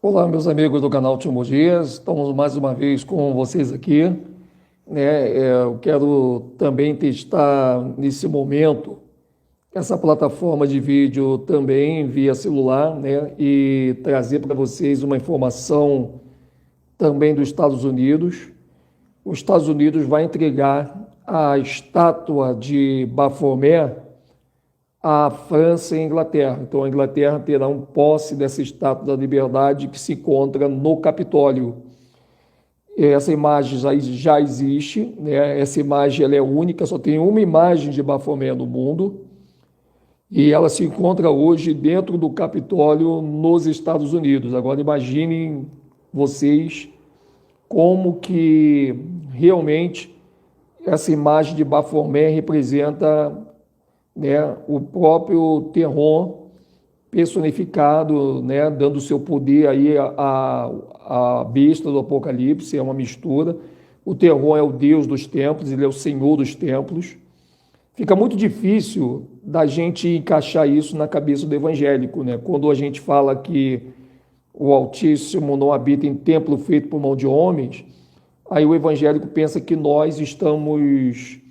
Olá, meus amigos do canal Timo Dias, estamos mais uma vez com vocês aqui, eu quero também testar nesse momento essa plataforma de vídeo também via celular, e trazer para vocês uma informação também dos Estados Unidos. Os Estados Unidos vai entregar a estátua de Baphomet à França e à Inglaterra. Então, a Inglaterra terá um posse dessa estátua da liberdade que se encontra no Capitólio. Essa imagem já existe, Essa imagem ela é única, só tem uma imagem de Baphomet no mundo e ela se encontra hoje dentro do Capitólio nos Estados Unidos. Agora imaginem vocês como que realmente essa imagem de Baphomet representa, o próprio terror personificado, dando seu poder aí à besta do Apocalipse. É uma mistura. O terror é o Deus dos templos, ele é o Senhor dos templos. Fica muito difícil da gente encaixar isso na cabeça do evangélico, Quando a gente fala que o Altíssimo não habita em templo feito por mão de homens, aí o evangélico pensa que nós estamos,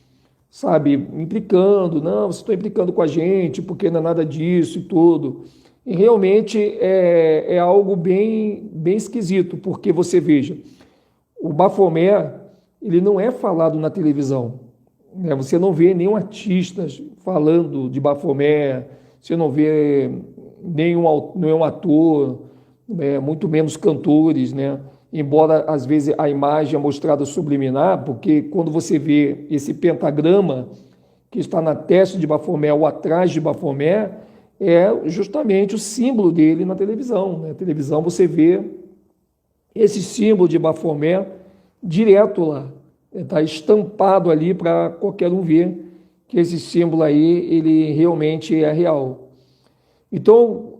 implicando. Não, você está implicando com a gente, porque não é nada disso e tudo. E realmente é algo bem esquisito, porque você veja, o Baphomet, ele não é falado na televisão, Você não vê nenhum artista falando de Baphomet, você não vê nenhum ator, muito menos cantores, Embora às vezes a imagem é mostrada subliminar, porque quando você vê esse pentagrama que está na testa de Baphomet ou atrás de Baphomet, é justamente o símbolo dele na televisão. Na televisão você vê esse símbolo de Baphomet direto lá, está estampado ali para qualquer um ver que esse símbolo aí ele realmente é real. Então,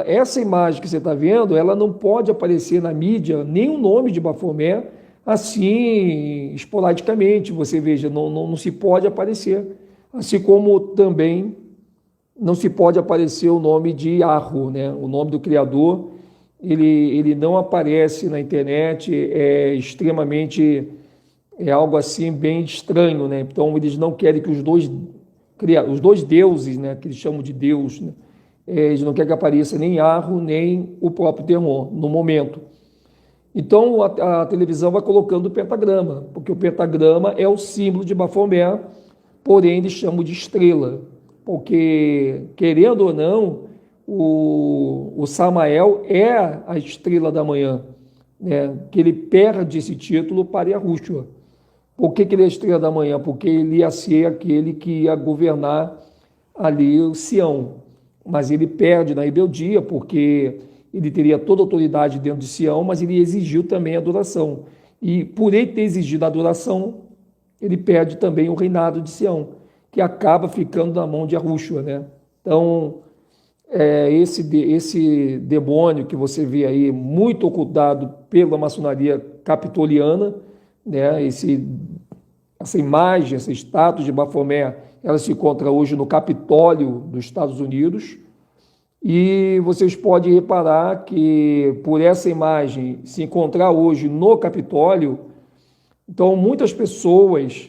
essa imagem que você está vendo, ela não pode aparecer na mídia, nem o nome de Baphomet, assim, esporadicamente. Você veja, não se pode aparecer. Assim como também não se pode aparecer o nome de Yahoo, O nome do criador, ele não aparece na internet, é algo assim bem estranho, Então, eles não querem que os dois deuses, que eles chamam de Deus, eles não querem que apareça nem Yahoo, nem o próprio terror, no momento. Então, a televisão vai colocando o pentagrama, porque o pentagrama é o símbolo de Baphomet, porém eles chamam de estrela, porque, querendo ou não, o Samael é a estrela da manhã, que ele perde esse título para Yahushua. Por que ele é a estrela da manhã? Porque ele ia ser aquele que ia governar ali o Sião. Mas ele perde na rebeldia, porque ele teria toda a autoridade dentro de Sião, mas ele exigiu também a adoração. E por ele ter exigido a adoração, ele perde também o reinado de Sião, que acaba ficando na mão de Yahushua, Então, esse demônio que você vê aí, muito ocultado pela maçonaria capitoliana, essa imagem, essa estátua de Baphomet, ela se encontra hoje no Capitólio dos Estados Unidos, e vocês podem reparar que por essa imagem se encontrar hoje no Capitólio, então muitas pessoas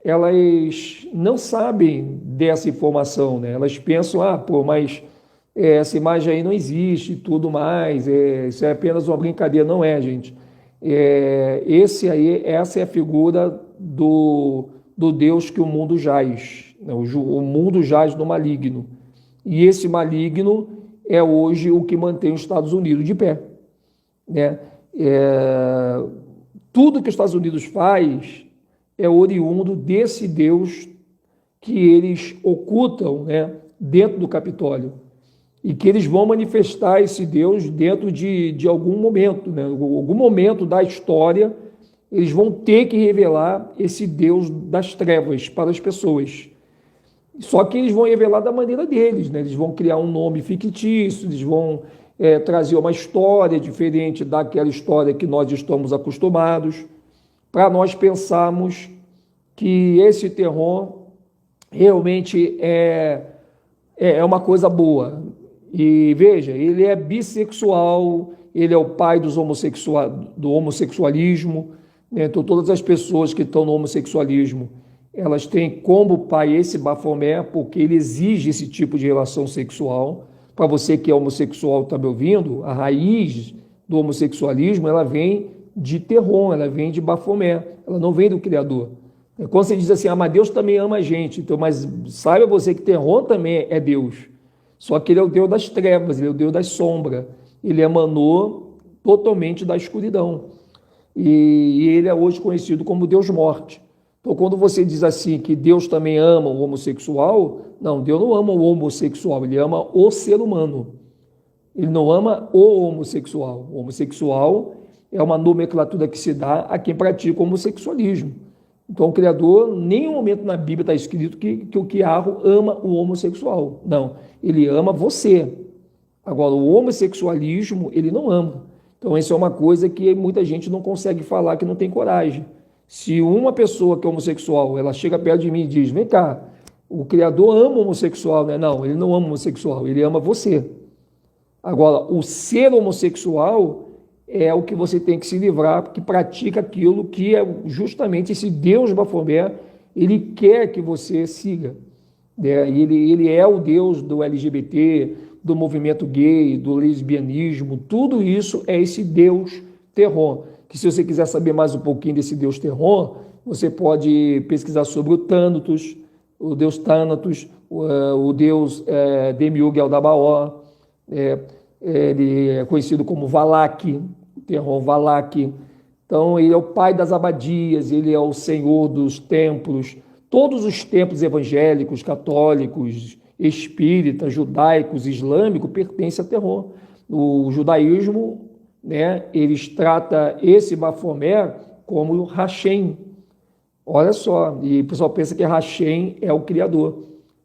elas não sabem dessa informação, Elas pensam, mas essa imagem aí não existe e tudo mais, isso é apenas uma brincadeira. Não é, gente. Essa é a figura do Deus que o mundo jaz, o mundo jaz no maligno, e esse maligno é hoje o que mantém os Estados Unidos de pé, tudo que os Estados Unidos faz é oriundo desse Deus que eles ocultam, dentro do Capitólio, e que eles vão manifestar esse Deus dentro de algum momento, algum momento da história. Eles vão ter que revelar esse Deus das trevas para as pessoas. Só que eles vão revelar da maneira deles, Eles vão criar um nome fictício, eles vão trazer uma história diferente daquela história que nós estamos acostumados, para nós pensarmos que esse terror realmente é uma coisa boa. E veja, ele é bissexual, ele é o pai do homossexualismo, né? Então todas as pessoas que estão no homossexualismo, elas têm como pai esse Bafomé, porque ele exige esse tipo de relação sexual. Para você que é homossexual, está me ouvindo, a raiz do homossexualismo, ela vem de Terron, ela vem de Bafomé, ela não vem do Criador. Quando você diz assim, mas Deus também ama a gente, então, mas saiba você que Terron também é Deus, só que ele é o Deus das trevas, ele é o Deus das sombras, ele emanou totalmente da escuridão, e ele é hoje conhecido como Deus morte. Então, quando você diz assim que Deus também ama o homossexual, não, Deus não ama o homossexual, ele ama o ser humano. Ele não ama o homossexual. O homossexual é uma nomenclatura que se dá a quem pratica o homossexualismo. Então, o Criador, em nenhum momento na Bíblia está escrito que o Quiarro ama o homossexual. Não, ele ama você. Agora, o homossexualismo, ele não ama. Então, isso é uma coisa que muita gente não consegue falar, que não tem coragem. Se uma pessoa que é homossexual, ela chega perto de mim e diz, vem cá, o Criador ama o homossexual, né? Não, ele não ama o homossexual, ele ama você. Agora, o ser homossexual é o que você tem que se livrar, porque pratica aquilo que é justamente esse Deus Bafomé, ele quer que você siga. Né? Ele é o Deus do LGBT, do movimento gay, do lesbianismo, tudo isso é esse Deus Terron. Que se você quiser saber mais um pouquinho desse Deus Terron, você pode pesquisar sobre o Thanatos, o Deus Thanatos, o Deus Demiurgo Aldabaoth, ele é conhecido como Valak, Terron Valak. Então, ele é o pai das abadias, ele é o senhor dos templos. Todos os templos evangélicos, católicos, espíritas, judaicos, islâmicos pertencem a Terron. O judaísmo, né, eles tratam esse Bafomé como Hashem. Olha só, e o pessoal pensa que Hashem é o criador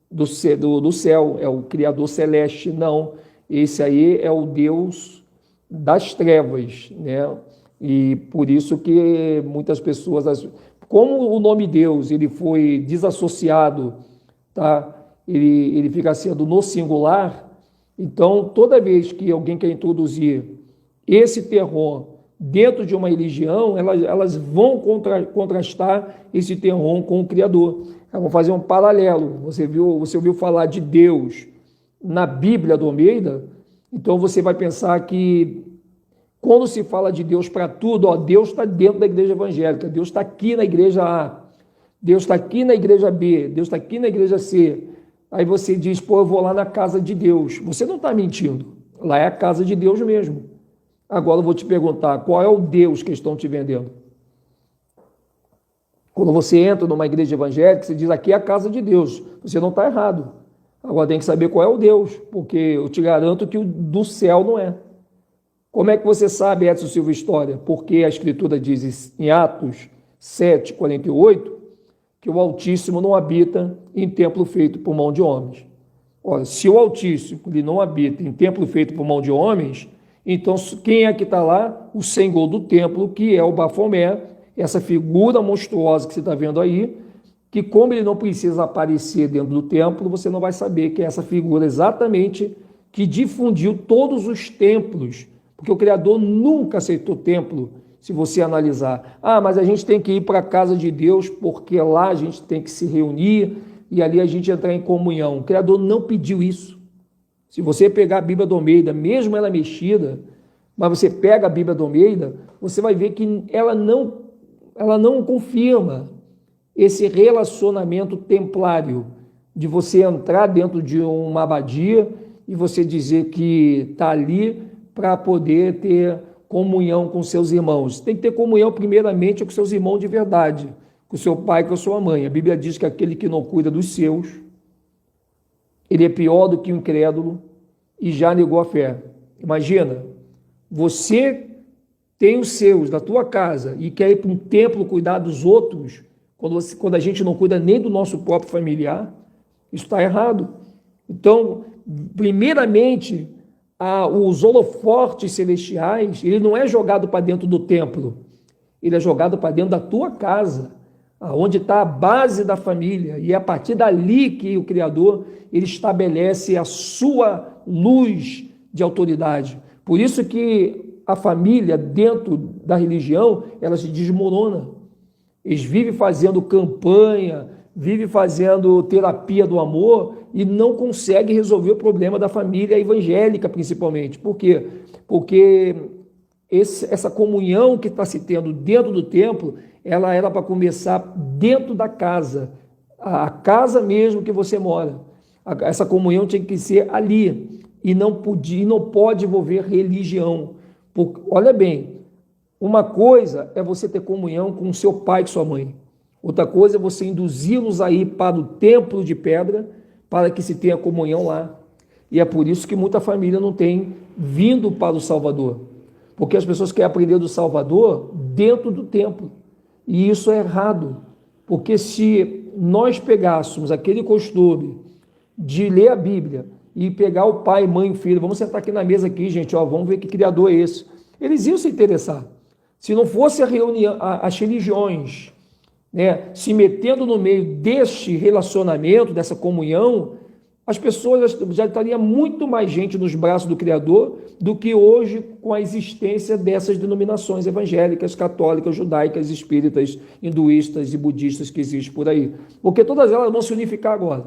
do céu, é o criador celeste. Não, esse aí é o Deus das trevas, né? E por isso que muitas pessoas, como o nome Deus ele foi desassociado, tá? Ele fica sendo no singular, então toda vez que alguém quer introduzir esse Terron dentro de uma religião, elas vão contrastar esse Terron com o Criador. Elas vão fazer um paralelo. Você ouviu falar de Deus na Bíblia do Almeida? Então você vai pensar que quando se fala de Deus para tudo, Deus está dentro da igreja evangélica, Deus está aqui na igreja A, Deus está aqui na igreja B, Deus está aqui na igreja C. Aí você diz, eu vou lá na casa de Deus. Você não está mentindo, lá é a casa de Deus mesmo. Agora eu vou te perguntar, qual é o Deus que estão te vendendo? Quando você entra numa igreja evangélica, você diz, aqui é a casa de Deus. Você não está errado. Agora tem que saber qual é o Deus, porque eu te garanto que o do céu não é. Como é que você sabe, Edson Silva História? Porque a Escritura diz em Atos 7:48, que o Altíssimo não habita em templo feito por mão de homens. Olha, se o Altíssimo ele não habita em templo feito por mão de homens, então quem é que está lá? O Senhor do templo, que é o Bafomé, essa figura monstruosa que você está vendo aí, que como ele não precisa aparecer dentro do templo, você não vai saber que é essa figura exatamente que difundiu todos os templos, porque o Criador nunca aceitou templo, se você analisar. Mas a gente tem que ir para a casa de Deus, porque lá a gente tem que se reunir e ali a gente entrar em comunhão. O Criador não pediu isso. Se você pegar a Bíblia do Almeida, mesmo ela mexida, mas você pega a Bíblia do Almeida, você vai ver que ela não confirma esse relacionamento templário, de você entrar dentro de uma abadia e você dizer que está ali para poder ter comunhão com seus irmãos. Tem que ter comunhão primeiramente com seus irmãos de verdade, com seu pai e com a sua mãe. A Bíblia diz que aquele que não cuida dos seus, ele é pior do que o incrédulo e já negou a fé. Imagina, você tem os seus na tua casa e quer ir para um templo cuidar dos outros, quando a gente não cuida nem do nosso próprio familiar, isso está errado. Então, primeiramente, os holofortes celestiais, ele não é jogado para dentro do templo, ele é jogado para dentro da tua casa. onde está a base da família, e é a partir dali que o Criador ele estabelece a sua luz de autoridade. Por isso que a família, dentro da religião, ela se desmorona. Eles vivem fazendo campanha, vivem fazendo terapia do amor e não conseguem resolver o problema da família evangélica, principalmente. Por quê? Porque essa comunhão que está se tendo dentro do templo, ela era para começar dentro da casa, a casa mesmo que você mora. Essa comunhão tinha que ser ali e não pode envolver religião. Porque, olha bem, uma coisa é você ter comunhão com seu pai e sua mãe. Outra coisa é você induzi-los a ir para o templo de pedra para que se tenha comunhão lá. E é por isso que muita família não tem vindo para o Salvador. Porque as pessoas querem aprender do Salvador dentro do templo. E isso é errado. Porque se nós pegássemos aquele costume de ler a Bíblia e pegar o pai, mãe e filho, vamos sentar aqui na mesa aqui, gente, vamos ver que criador é esse. Eles iam se interessar. Se não fosse a reunião, as religiões, né, se metendo no meio deste relacionamento, dessa comunhão, as pessoas já estariam muito mais gente nos braços do Criador do que hoje com a existência dessas denominações evangélicas, católicas, judaicas, espíritas, hinduístas e budistas que existem por aí. Porque todas elas vão se unificar agora.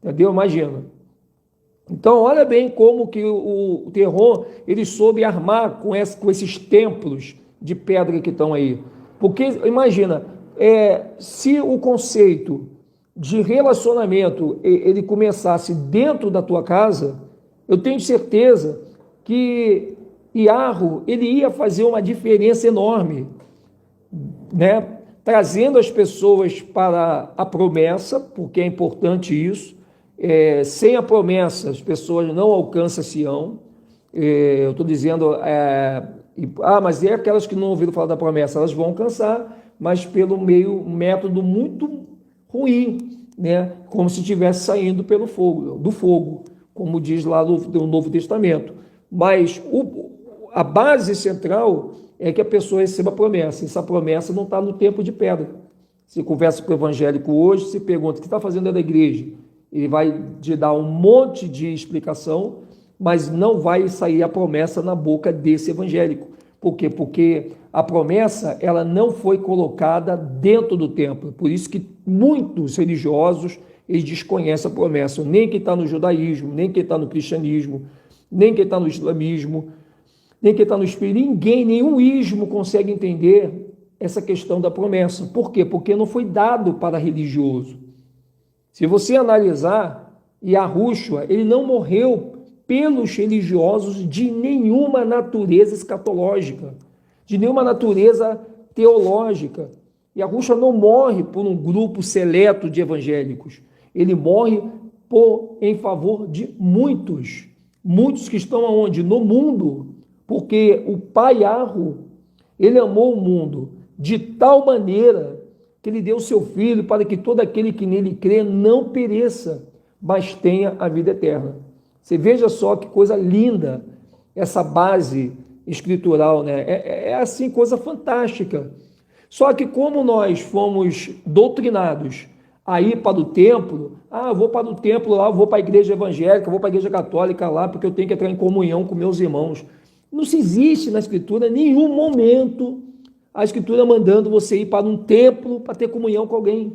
Entendeu? Imagina. Então, olha bem como que o Terron, ele soube armar com esses templos de pedra que estão aí. Porque, imagina, se o conceito de relacionamento ele começasse dentro da tua casa, eu tenho certeza que Iarro, ele ia fazer uma diferença enorme, né? Trazendo as pessoas para a promessa, porque é importante isso. Sem a promessa, as pessoas não alcançam Sião. Eu estou dizendo, mas é aquelas que não ouviram falar da promessa, elas vão alcançar, mas pelo método muito ruim, né? Como se estivesse saindo do fogo, como diz lá no Novo Testamento. Mas a base central é que a pessoa receba a promessa. Essa promessa não está no tempo de pedra. Você conversa com o evangélico hoje, se pergunta o que está fazendo na igreja. Ele vai te dar um monte de explicação, mas não vai sair a promessa na boca desse evangélico. Por quê? Porque a promessa ela não foi colocada dentro do templo. Por isso que muitos religiosos eles desconhecem a promessa. Nem quem está no judaísmo, nem quem está no cristianismo, nem quem está no islamismo, nem quem está no espiritismo. Nenhum ismo consegue entender essa questão da promessa. Por quê? Porque não foi dado para religioso. Se você analisar, Yahushua, ele não morreu pelos religiosos de nenhuma natureza escatológica, de nenhuma natureza teológica. Yahushua não morre por um grupo seleto de evangélicos. Ele morre em favor de muitos que estão aonde? No mundo, porque o Pai Yahu, ele amou o mundo de tal maneira que ele deu o seu Filho para que todo aquele que nele crê não pereça, mas tenha a vida eterna. Você veja só que coisa linda essa base escritural, né? É assim, coisa fantástica. Só que como nós fomos doutrinados a ir para o templo, eu vou para o templo lá, eu vou para a igreja evangélica, eu vou para a igreja católica lá, porque eu tenho que entrar em comunhão com meus irmãos. Não se existe na Escritura nenhum momento a Escritura mandando você ir para um templo para ter comunhão com alguém.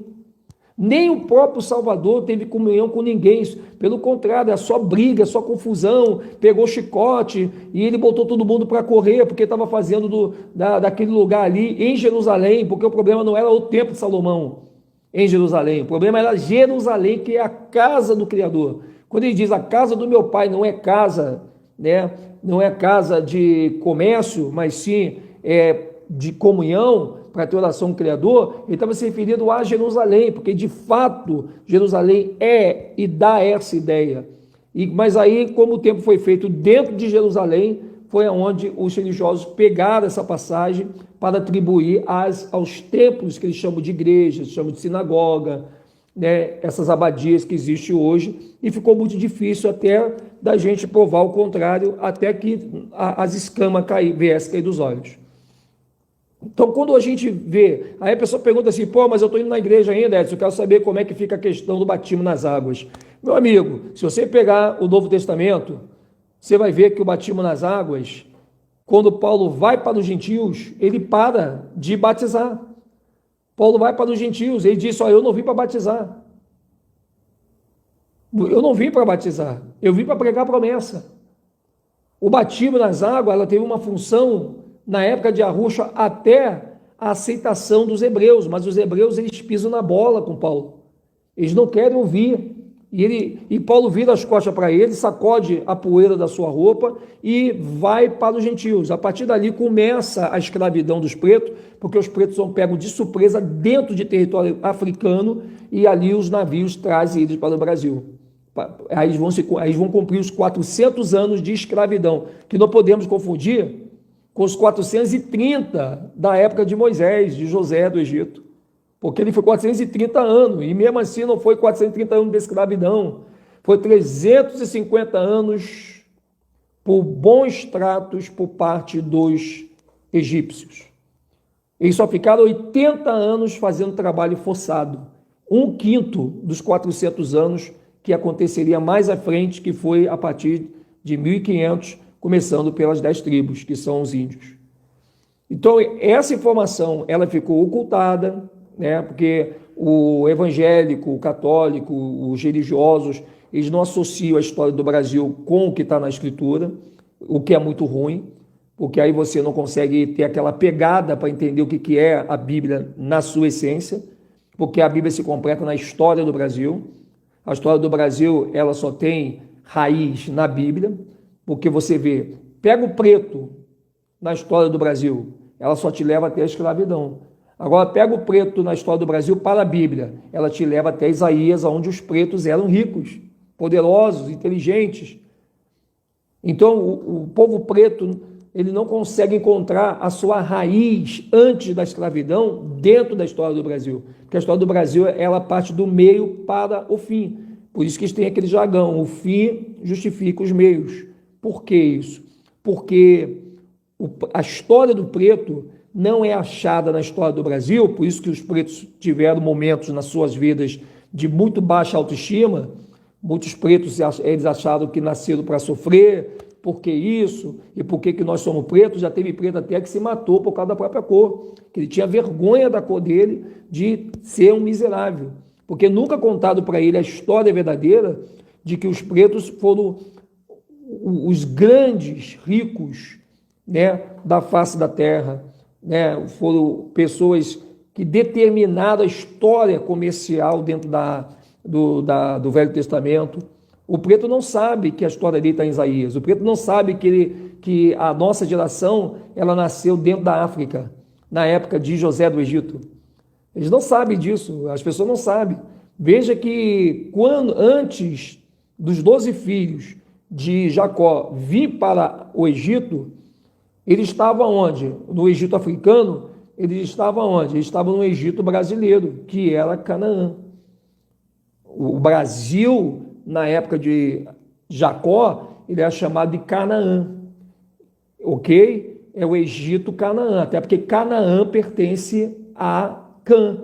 Nem o próprio Salvador teve comunhão com ninguém. Pelo contrário, é só briga, é só confusão. Pegou chicote e ele botou todo mundo para correr, porque estava fazendo daquele lugar ali em Jerusalém, porque o problema não era o templo de Salomão em Jerusalém. O problema era Jerusalém, que é a casa do Criador. Quando ele diz a casa do meu pai não é casa, né? Não é casa de comércio, mas sim de comunhão, para ter oração com o Criador, ele estava se referindo a Jerusalém, porque de fato Jerusalém é e dá essa ideia. Mas aí, como o templo foi feito dentro de Jerusalém, foi onde os religiosos pegaram essa passagem para atribuir aos templos que eles chamam de igrejas, chamam de sinagoga, né, essas abadias que existem hoje, e ficou muito difícil até da gente provar o contrário, até que as escamas viessem cair dos olhos. Então, quando a gente vê, aí a pessoa pergunta assim, pô, mas eu estou indo na igreja ainda, Edson, eu quero saber como é que fica a questão do batismo nas águas. Meu amigo, se você pegar o Novo Testamento, você vai ver que o batismo nas águas, quando Paulo vai para os gentios, ele para de batizar. Paulo vai para os gentios, ele diz, ó, eu não vim para batizar. Eu não vim para batizar, eu vim para pregar a promessa. O batismo nas águas, ela teve uma função na época de Arusha até a aceitação dos hebreus, mas os hebreus eles pisam na bola com Paulo. Eles não querem ouvir. E Paulo vira as costas para ele, sacode a poeira da sua roupa e vai para os gentios. A partir dali começa a escravidão dos pretos, porque os pretos são pegos de surpresa dentro de território africano e ali os navios trazem eles para o Brasil. Aí eles vão cumprir os 400 anos de escravidão, que não podemos confundir com os 430 da época de Moisés, de José do Egito. Porque ele foi 430 anos, e mesmo assim não foi 430 anos de escravidão, foi 350 anos por bons tratos por parte dos egípcios. Eles só ficaram 80 anos fazendo trabalho forçado, 1/5 dos 400 anos que aconteceria mais à frente, que foi a partir de 1500, começando pelas 10 tribos, que são os índios. Então, essa informação ela ficou ocultada, né? Porque o evangélico, o católico, os religiosos, eles não associam a história do Brasil com o que está na Escritura, o que é muito ruim, porque aí você não consegue ter aquela pegada para entender o que é a Bíblia na sua essência, porque a Bíblia se completa na história do Brasil. A história do Brasil, ela só tem raiz na Bíblia, porque você vê, pega o preto na história do Brasil, ela só te leva até a escravidão. Agora, pega o preto na história do Brasil para a Bíblia, ela te leva até Isaías, onde os pretos eram ricos, poderosos, inteligentes. Então, o povo preto, ele não consegue encontrar a sua raiz antes da escravidão dentro da história do Brasil. Porque a história do Brasil, ela parte do meio para o fim. Por isso que eles têm aquele jargão, o fim justifica os meios. Por que isso? Porque a história do preto não é achada na história do Brasil, por isso que os pretos tiveram momentos nas suas vidas de muito baixa autoestima. Muitos pretos, eles acharam que nasceram para sofrer, por que isso? E por que nós somos pretos? Já teve preto até que se matou por causa da própria cor, que ele tinha vergonha da cor dele, de ser um miserável. Porque nunca contado para ele a história verdadeira de que os pretos foram os grandes ricos, né, da face da terra, né, foram pessoas que determinaram a história comercial dentro do Velho Testamento. O preto não sabe que a história dele está em Isaías. O preto não sabe que a nossa geração ela nasceu dentro da África, na época de José do Egito. Eles não sabem disso, as pessoas não sabem. Veja que antes dos 12 filhos de Jacó vir para o Egito, ele estava onde? No Egito africano, ele estava onde? Ele estava no Egito brasileiro, que era Canaã. O Brasil, na época de Jacó, ele era chamado de Canaã. Ok? É o Egito Canaã, até porque Canaã pertence a Cã.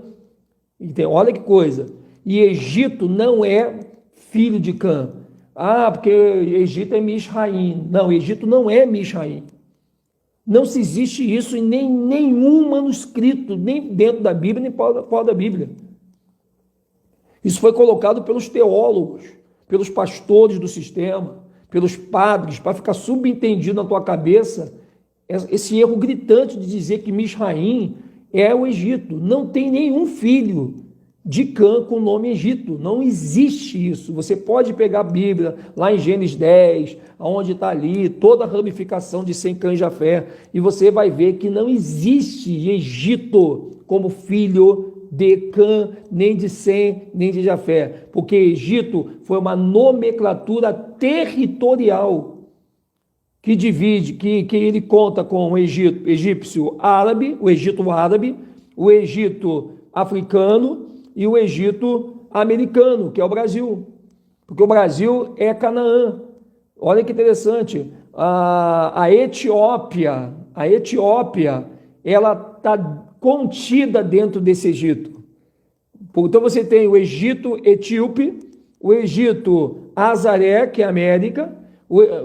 Então, olha que coisa. E Egito não é filho de Cã. Ah, porque Egito é Misraim. Não, Egito não é Misraim. Não se existe isso em nenhum manuscrito, nem dentro da Bíblia, nem fora da Bíblia. Isso foi colocado pelos teólogos, pelos pastores do sistema, pelos padres, para ficar subentendido na tua cabeça esse erro gritante de dizer que Misraim é o Egito. Não tem nenhum filho de Cã com o nome Egito. Não existe isso. Você pode pegar a Bíblia, lá em Gênesis 10, onde está ali toda a ramificação de Sem, Cã e Jafé, e você vai ver que não existe Egito como filho de Cã, nem de Sem, nem de Jafé, porque Egito foi uma nomenclatura territorial que divide, que ele conta com o Egito egípcio árabe, o Egito árabe, o Egito africano e o Egito americano, que é o Brasil, porque o Brasil é Canaã. Olha que interessante, a Etiópia ela está contida dentro desse Egito. Então você tem o Egito etíope, o Egito Azaré, que é América,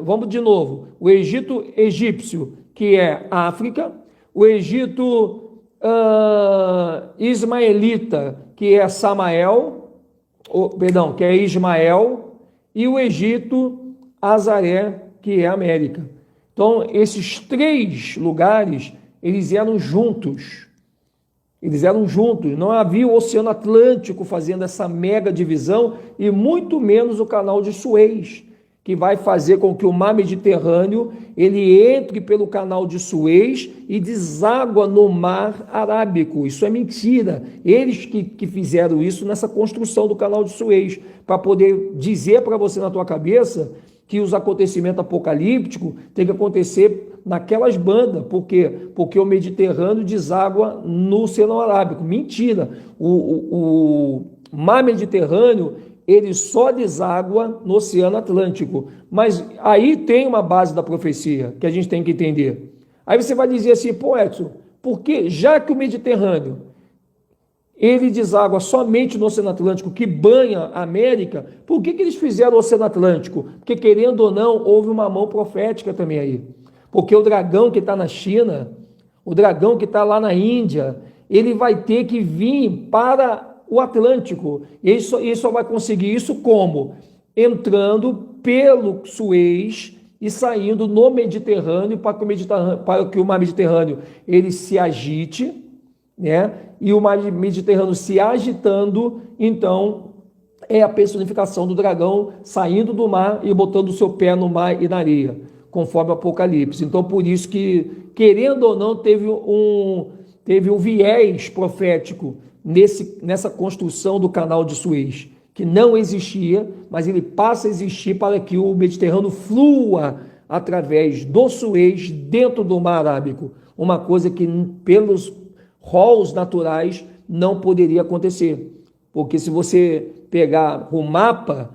vamos de novo, o Egito egípcio, que é África, o Egito ismaelita, que é Samael, que é Ismael, e o Egito Azaré, que é América. Então, esses três lugares, eles eram juntos. Não havia o Oceano Atlântico fazendo essa mega divisão e muito menos o canal de Suez, que vai fazer com que o mar Mediterrâneo ele entre pelo canal de Suez e deságua no mar Arábico. Isso é mentira. Eles que fizeram isso nessa construção do canal de Suez, para poder dizer para você na tua cabeça que os acontecimentos apocalípticos têm que acontecer naquelas bandas. Por quê? Porque o Mediterrâneo deságua no Oceano Arábico. Mentira! O mar Mediterrâneo ele só deságua no Oceano Atlântico. Mas aí tem uma base da profecia que a gente tem que entender. Aí você vai dizer assim, pô, Edson, porque já que o Mediterrâneo ele deságua somente no Oceano Atlântico, que banha a América, por que eles fizeram o Oceano Atlântico? Porque, querendo ou não, houve uma mão profética também aí. Porque o dragão que está na China, o dragão que está lá na Índia, ele vai ter que vir para o Atlântico. E ele só vai conseguir isso como? Entrando pelo Suez e saindo no Mediterrâneo, para que o mar Mediterrâneo ele se agite, né? E o mar Mediterrâneo se agitando, então é a personificação do dragão saindo do mar e botando o seu pé no mar e na areia, conforme o Apocalipse. Então, por isso que, querendo ou não, teve um viés profético nessa construção do canal de Suez, que não existia, mas ele passa a existir para que o Mediterrâneo flua através do Suez dentro do mar Arábico, uma coisa que pelos rolos naturais não poderia acontecer, porque se você pegar o mapa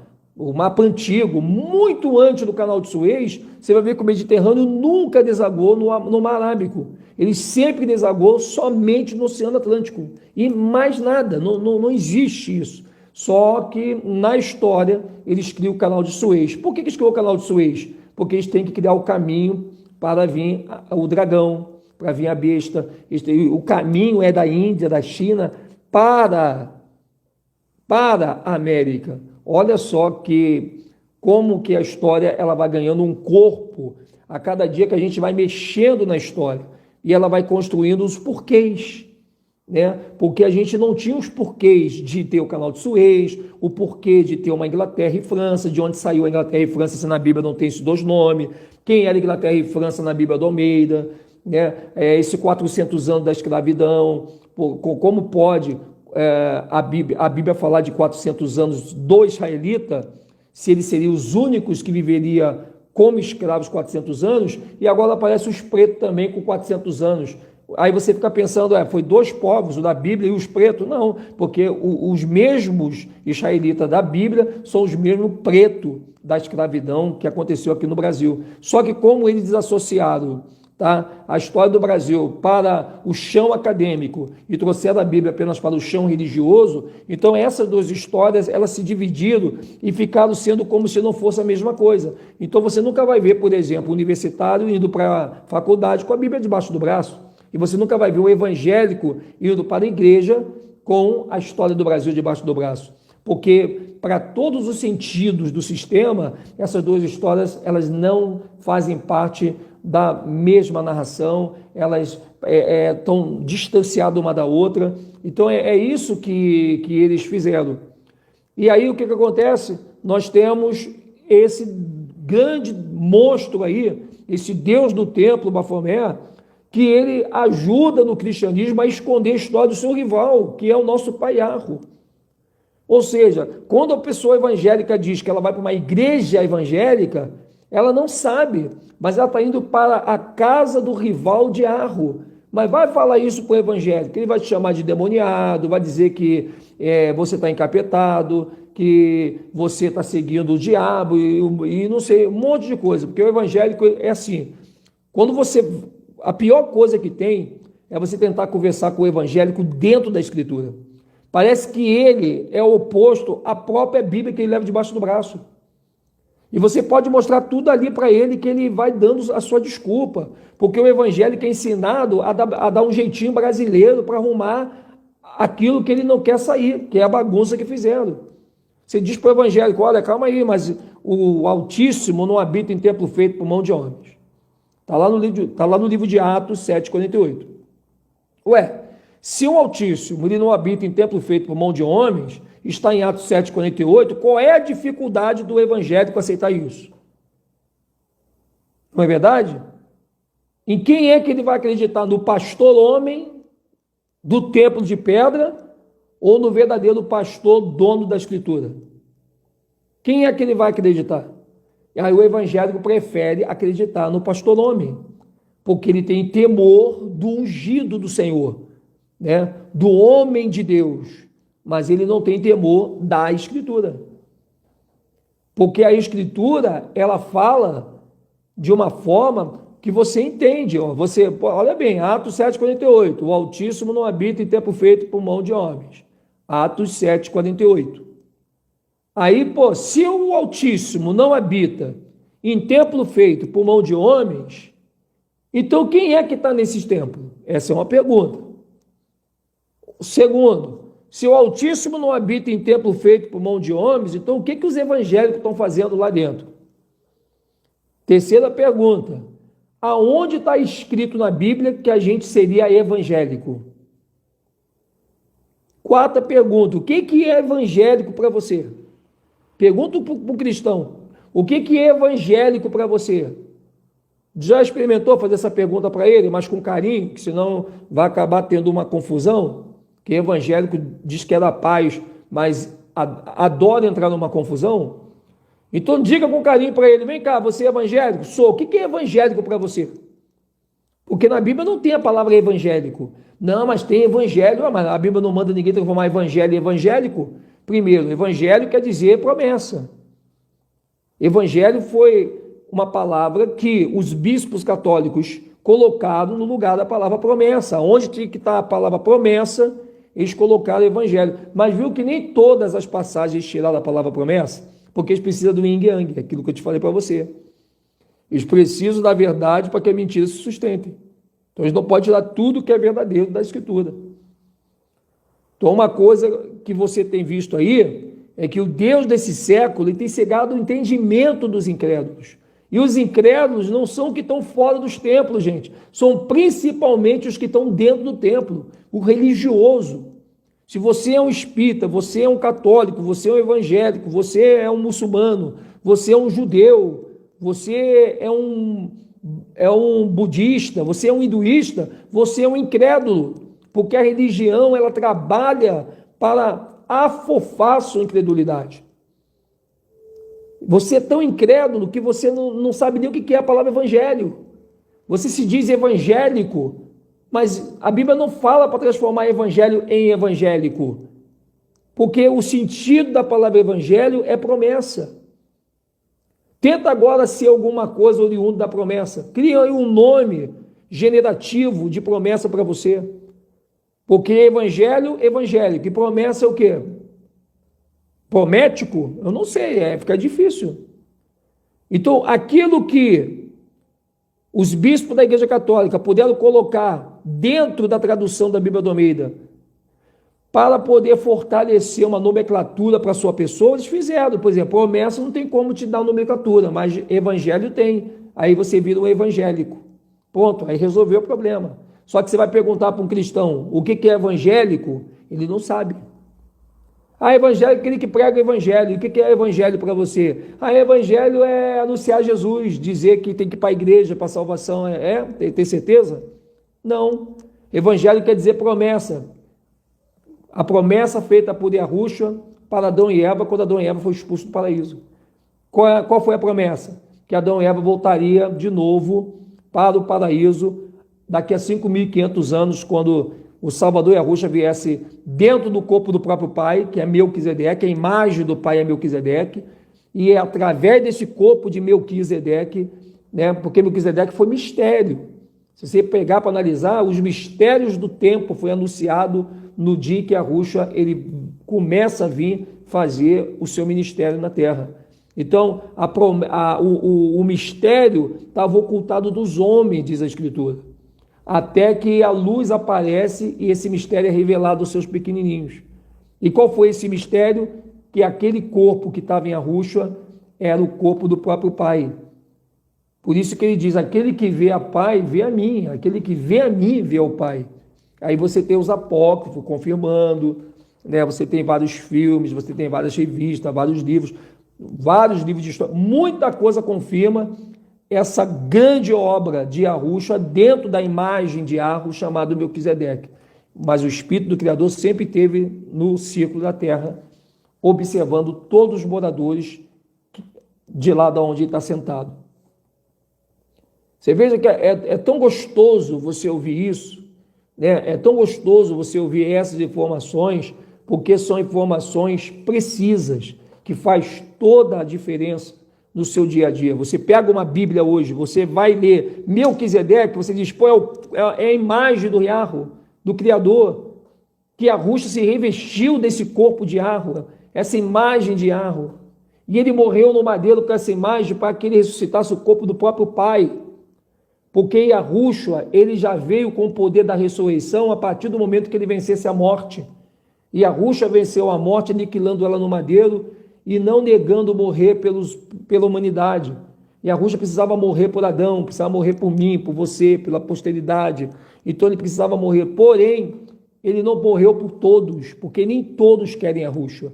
antigo, muito antes do canal de Suez, você vai ver que o Mediterrâneo nunca desagou no mar Arábico, ele sempre desagou somente no Oceano Atlântico, e mais nada, não existe isso. Só que na história eles criam o canal de Suez. Por que eles criam o canal de Suez? Porque eles têm que criar o caminho para vir o dragão, para vir a besta. O caminho é da Índia, da China, para a América. Olha só como que a história ela vai ganhando um corpo a cada dia que a gente vai mexendo na história. E ela vai construindo os porquês, né? Porque a gente não tinha os porquês de ter o canal de Suez, o porquê de ter uma Inglaterra e França, de onde saiu a Inglaterra e França, se na Bíblia não tem esses dois nomes, quem era Inglaterra e França na Bíblia do Almeida, né? Esse 400 anos da escravidão, como pode a Bíblia falar de 400 anos do israelita, se eles seriam os únicos que viveriam como escravos 400 anos, e agora aparece os pretos também com 400 anos. Aí você fica pensando, foi dois povos, o da Bíblia e os pretos. Não, porque os mesmos israelitas da Bíblia são os mesmos pretos da escravidão que aconteceu aqui no Brasil. Só que como eles desassociaram a história do Brasil para o chão acadêmico e trouxeram a Bíblia apenas para o chão religioso, então essas duas histórias elas se dividiram e ficaram sendo como se não fosse a mesma coisa. Então você nunca vai ver, por exemplo, um universitário indo para a faculdade com a Bíblia debaixo do braço, e você nunca vai ver um evangélico indo para a igreja com a história do Brasil debaixo do braço, porque para todos os sentidos do sistema, essas duas histórias elas não fazem parte da mesma narração, elas estão distanciadas uma da outra. Então é isso que eles fizeram. E aí o que acontece? Nós temos esse grande monstro aí, esse Deus do templo, Bafomé, que ele ajuda no cristianismo a esconder a história do seu rival, que é o nosso paiarro. Ou seja, quando a pessoa evangélica diz que ela vai para uma igreja evangélica, ela não sabe, mas ela está indo para a casa do rival de Arro. Mas vai falar isso para o evangélico, ele vai te chamar de demoniado, vai dizer que você está encapetado, que você está seguindo o diabo e não sei, um monte de coisa, porque o evangélico é assim, a pior coisa que tem é você tentar conversar com o evangélico dentro da Escritura. Parece que ele é o oposto à própria Bíblia que ele leva debaixo do braço. E você pode mostrar tudo ali para ele que ele vai dando a sua desculpa, porque o evangélico é ensinado a dar um jeitinho brasileiro para arrumar aquilo que ele não quer sair, que é a bagunça que fizeram. Você diz para o evangélico, olha, calma aí, mas o Altíssimo não habita em templo feito por mão de homens. Está lá no livro de Atos 7,48. Ué, se o Altíssimo ele não habita em templo feito por mão de homens, está em Atos 7,48, qual é a dificuldade do evangélico aceitar isso? Não é verdade? Em quem é que ele vai acreditar? No pastor homem do templo de pedra ou no verdadeiro pastor dono da Escritura? Quem é que ele vai acreditar? Aí o evangélico prefere acreditar no pastor homem, porque ele tem temor do ungido do Senhor, né? Do homem de Deus, mas ele não tem temor da Escritura, porque a Escritura ela fala de uma forma que você entende, ó. Olha bem, Atos 7,48, o Altíssimo não habita em templo feito por mão de homens. Atos 7,48. Aí, se o Altíssimo não habita em templo feito por mão de homens, então quem é que está nesses templos? Essa é uma pergunta. Segundo, se o Altíssimo não habita em templo feito por mão de homens, então o que os evangélicos estão fazendo lá dentro? Terceira pergunta, aonde está escrito na Bíblia que a gente seria evangélico? Quarta pergunta, o que é evangélico para você? Pergunta para o cristão, o que é evangélico para você? Já experimentou fazer essa pergunta para ele, mas com carinho, que senão vai acabar tendo uma confusão? Que evangélico diz que é da paz, mas adora entrar numa confusão? Então diga com carinho para ele, vem cá, você é evangélico? Sou. O que é evangélico para você? Porque na Bíblia não tem a palavra evangélico. Não, mas tem evangelho, mas a Bíblia não manda ninguém transformar evangelho em evangélico. Primeiro, evangelho quer dizer promessa. Evangelho foi uma palavra que os bispos católicos colocaram no lugar da palavra promessa. Onde tinha que estar a palavra promessa, eles colocaram evangelho. Mas viu que nem todas as passagens tiraram a palavra promessa, porque eles precisam do yin yang, aquilo que eu te falei para você. Eles precisam da verdade para que a mentira se sustente. Então eles não podem tirar tudo que é verdadeiro da Escritura. Então uma coisa que você tem visto aí é que o Deus desse século ele tem cegado o entendimento dos incrédulos. E os incrédulos não são os que estão fora dos templos, gente. São principalmente os que estão dentro do templo. O religioso. Se você é um espírita, você é um católico, você é um evangélico, você é um muçulmano, você é um judeu, você é um budista, você é um hinduísta, você é um incrédulo. Porque a religião ela trabalha para afofar a sua incredulidade. Você é tão incrédulo que você não sabe nem o que é a palavra evangelho. Você se diz evangélico, mas a Bíblia não fala para transformar evangelho em evangélico. Porque o sentido da palavra evangelho é promessa. Tenta agora ser alguma coisa oriundo da promessa. Cria aí um nome generativo de promessa para você. Porque evangelho, evangélico. E promessa é o quê? Promético? Eu não sei, fica difícil. Então, aquilo que os bispos da Igreja Católica puderam colocar dentro da tradução da Bíblia do Almeida para poder fortalecer uma nomenclatura para a sua pessoa, eles fizeram. Por exemplo, promessa não tem como te dar nomenclatura, mas evangelho tem. Aí você vira um evangélico. Pronto, aí resolveu o problema. Só que você vai perguntar para um cristão o que é evangélico, ele não sabe. Evangélico é aquele que prega o evangelho. O que é evangelho para você? Evangelho é anunciar Jesus, dizer que tem que ir para a igreja para salvação. Tem certeza? Não. Evangelho quer dizer promessa. A promessa feita por Yahushua para Adão e Eva, quando Adão e Eva foi expulso do paraíso. Qual foi a promessa? Que Adão e Eva voltaria de novo para o paraíso daqui a 5.500 anos, quando o Salvador Yahushua viesse dentro do corpo do próprio Pai, que é Melquisedeque, a imagem do Pai é Melquisedeque, e é através desse corpo de Melquisedeque, né, porque Melquisedeque foi mistério. Se você pegar para analisar, os mistérios do tempo foi anunciado no dia que Yahushua ele começa a vir fazer o seu ministério na terra. Então, o mistério estava ocultado dos homens, diz a Escritura, até que a luz aparece e esse mistério é revelado aos seus pequenininhos. E qual foi esse mistério? Que aquele corpo que estava em Yahushua era o corpo do próprio Pai. Por isso que ele diz, aquele que vê a Pai, vê a mim. Aquele que vê a mim, vê ao Pai. Aí você tem os apócrifos confirmando, né? Você tem vários filmes, você tem várias revistas, vários livros de história. Muita coisa confirma essa grande obra de Yahushua dentro da imagem de Yahu chamado Melquisedeque. Mas o Espírito do Criador sempre esteve no círculo da terra, observando todos os moradores de lá de onde ele está sentado. Você veja que é tão gostoso você ouvir isso, né? É tão gostoso você ouvir essas informações, porque são informações precisas, que faz toda a diferença no seu dia a dia. Você pega uma Bíblia hoje, você vai ler Melquisedeque, você diz, pô, é a imagem do Yahu, do Criador, que Yahushua se revestiu desse corpo de Yahu, essa imagem de Yahu, e ele morreu no madeiro com essa imagem para que ele ressuscitasse o corpo do próprio Pai, porque Yahushua, ele já veio com o poder da ressurreição a partir do momento que ele vencesse a morte, e Yahushua venceu a morte aniquilando ela no madeiro e não negando morrer pela humanidade. Yahushua precisava morrer por Adão, precisava morrer por mim, por você, pela posteridade, então ele precisava morrer, porém, ele não morreu por todos, porque nem todos querem Yahushua,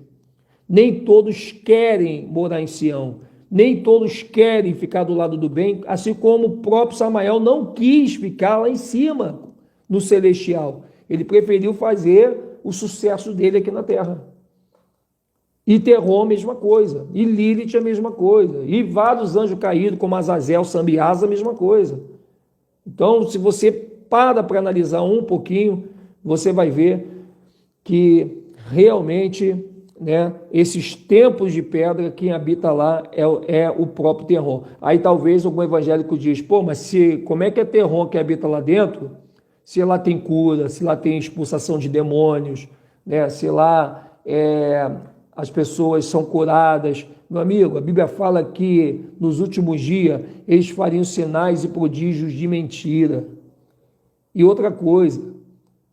nem todos querem morar em Sião, nem todos querem ficar do lado do bem, assim como o próprio Samael não quis ficar lá em cima, no celestial, ele preferiu fazer o sucesso dele aqui na terra. E Terron a mesma coisa, e Lilith a mesma coisa, e vários anjos caídos, como Azazel, Sambiás, a mesma coisa. Então, se você para analisar um pouquinho, você vai ver que realmente, né, esses templos de pedra, quem habita lá é o próprio Terron. Aí talvez algum evangélico diz, pô, mas como é que é Terron que habita lá dentro? Se lá tem cura, se lá tem expulsação de demônios, né, se lá as pessoas são curadas. Meu amigo, a Bíblia fala que nos últimos dias eles fariam sinais e prodígios de mentira. E outra coisa,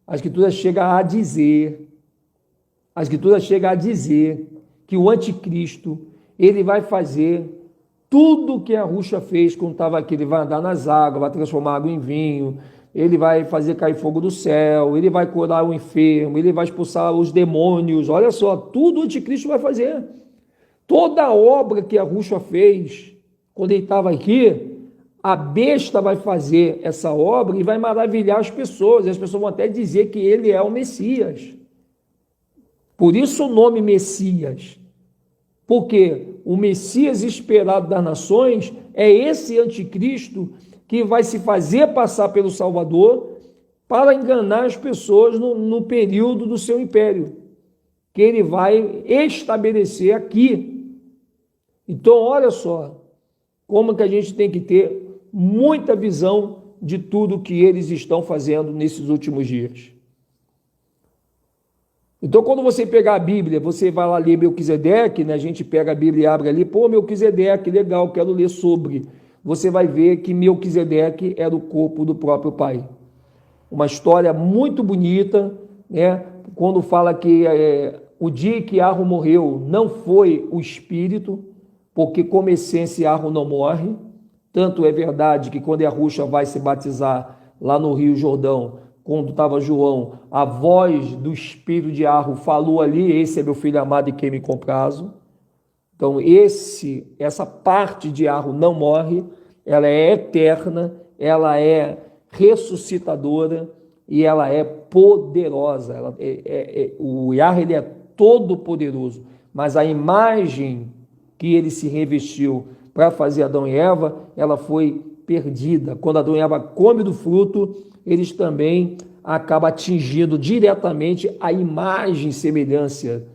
a Escritura chega a dizer que o anticristo, ele vai fazer tudo o que Yahushua fez quando estava aqui. Ele vai andar nas águas, vai transformar água em vinho, ele vai fazer cair fogo do céu, ele vai curar o enfermo, ele vai expulsar os demônios. Olha só, tudo o anticristo vai fazer. Toda a obra que Yahushua fez quando ele estava aqui, a besta vai fazer essa obra e vai maravilhar as pessoas. E as pessoas vão até dizer que ele é o Messias. Por isso o nome Messias. Porque o Messias esperado das nações é esse anticristo que vai se fazer passar pelo Salvador para enganar as pessoas no período do seu império, que ele vai estabelecer aqui. Então, olha só, como que a gente tem que ter muita visão de tudo que eles estão fazendo nesses últimos dias. Então, quando você pegar a Bíblia, você vai lá ler Melquisedeque, né? A gente pega a Bíblia e abre ali, pô, Melquisedeque, legal, quero ler sobre. Você vai ver que Melquisedeque era o corpo do próprio Pai. Uma história muito bonita, né? Quando fala que o dia que Yahu morreu não foi o espírito, porque como essência Yahu não morre. Tanto é verdade que quando Yahushua vai se batizar lá no Rio Jordão, quando estava João, a voz do Espírito de Yahu falou ali, esse é meu filho amado e quem me comprazo. Então essa parte de Yahu não morre, ela é eterna, ela é ressuscitadora e ela é poderosa. O Yahu ele é todo poderoso, mas a imagem que ele se revestiu para fazer Adão e Eva, ela foi perdida. Quando Adão e Eva comem do fruto, eles também acabam atingindo diretamente a imagem e semelhança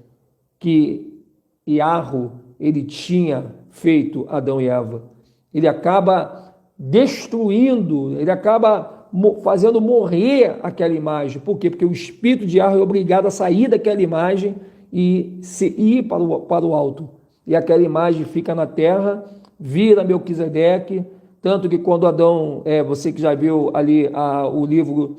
que Yahu ele tinha feito Adão e Eva. Ele acaba destruindo, ele acaba fazendo morrer aquela imagem. Por quê? Porque o espírito de Yahweh é obrigado a sair daquela imagem e ir para o alto. E aquela imagem fica na terra, vira Melquisedeque, tanto que quando Adão, você que já viu ali o livro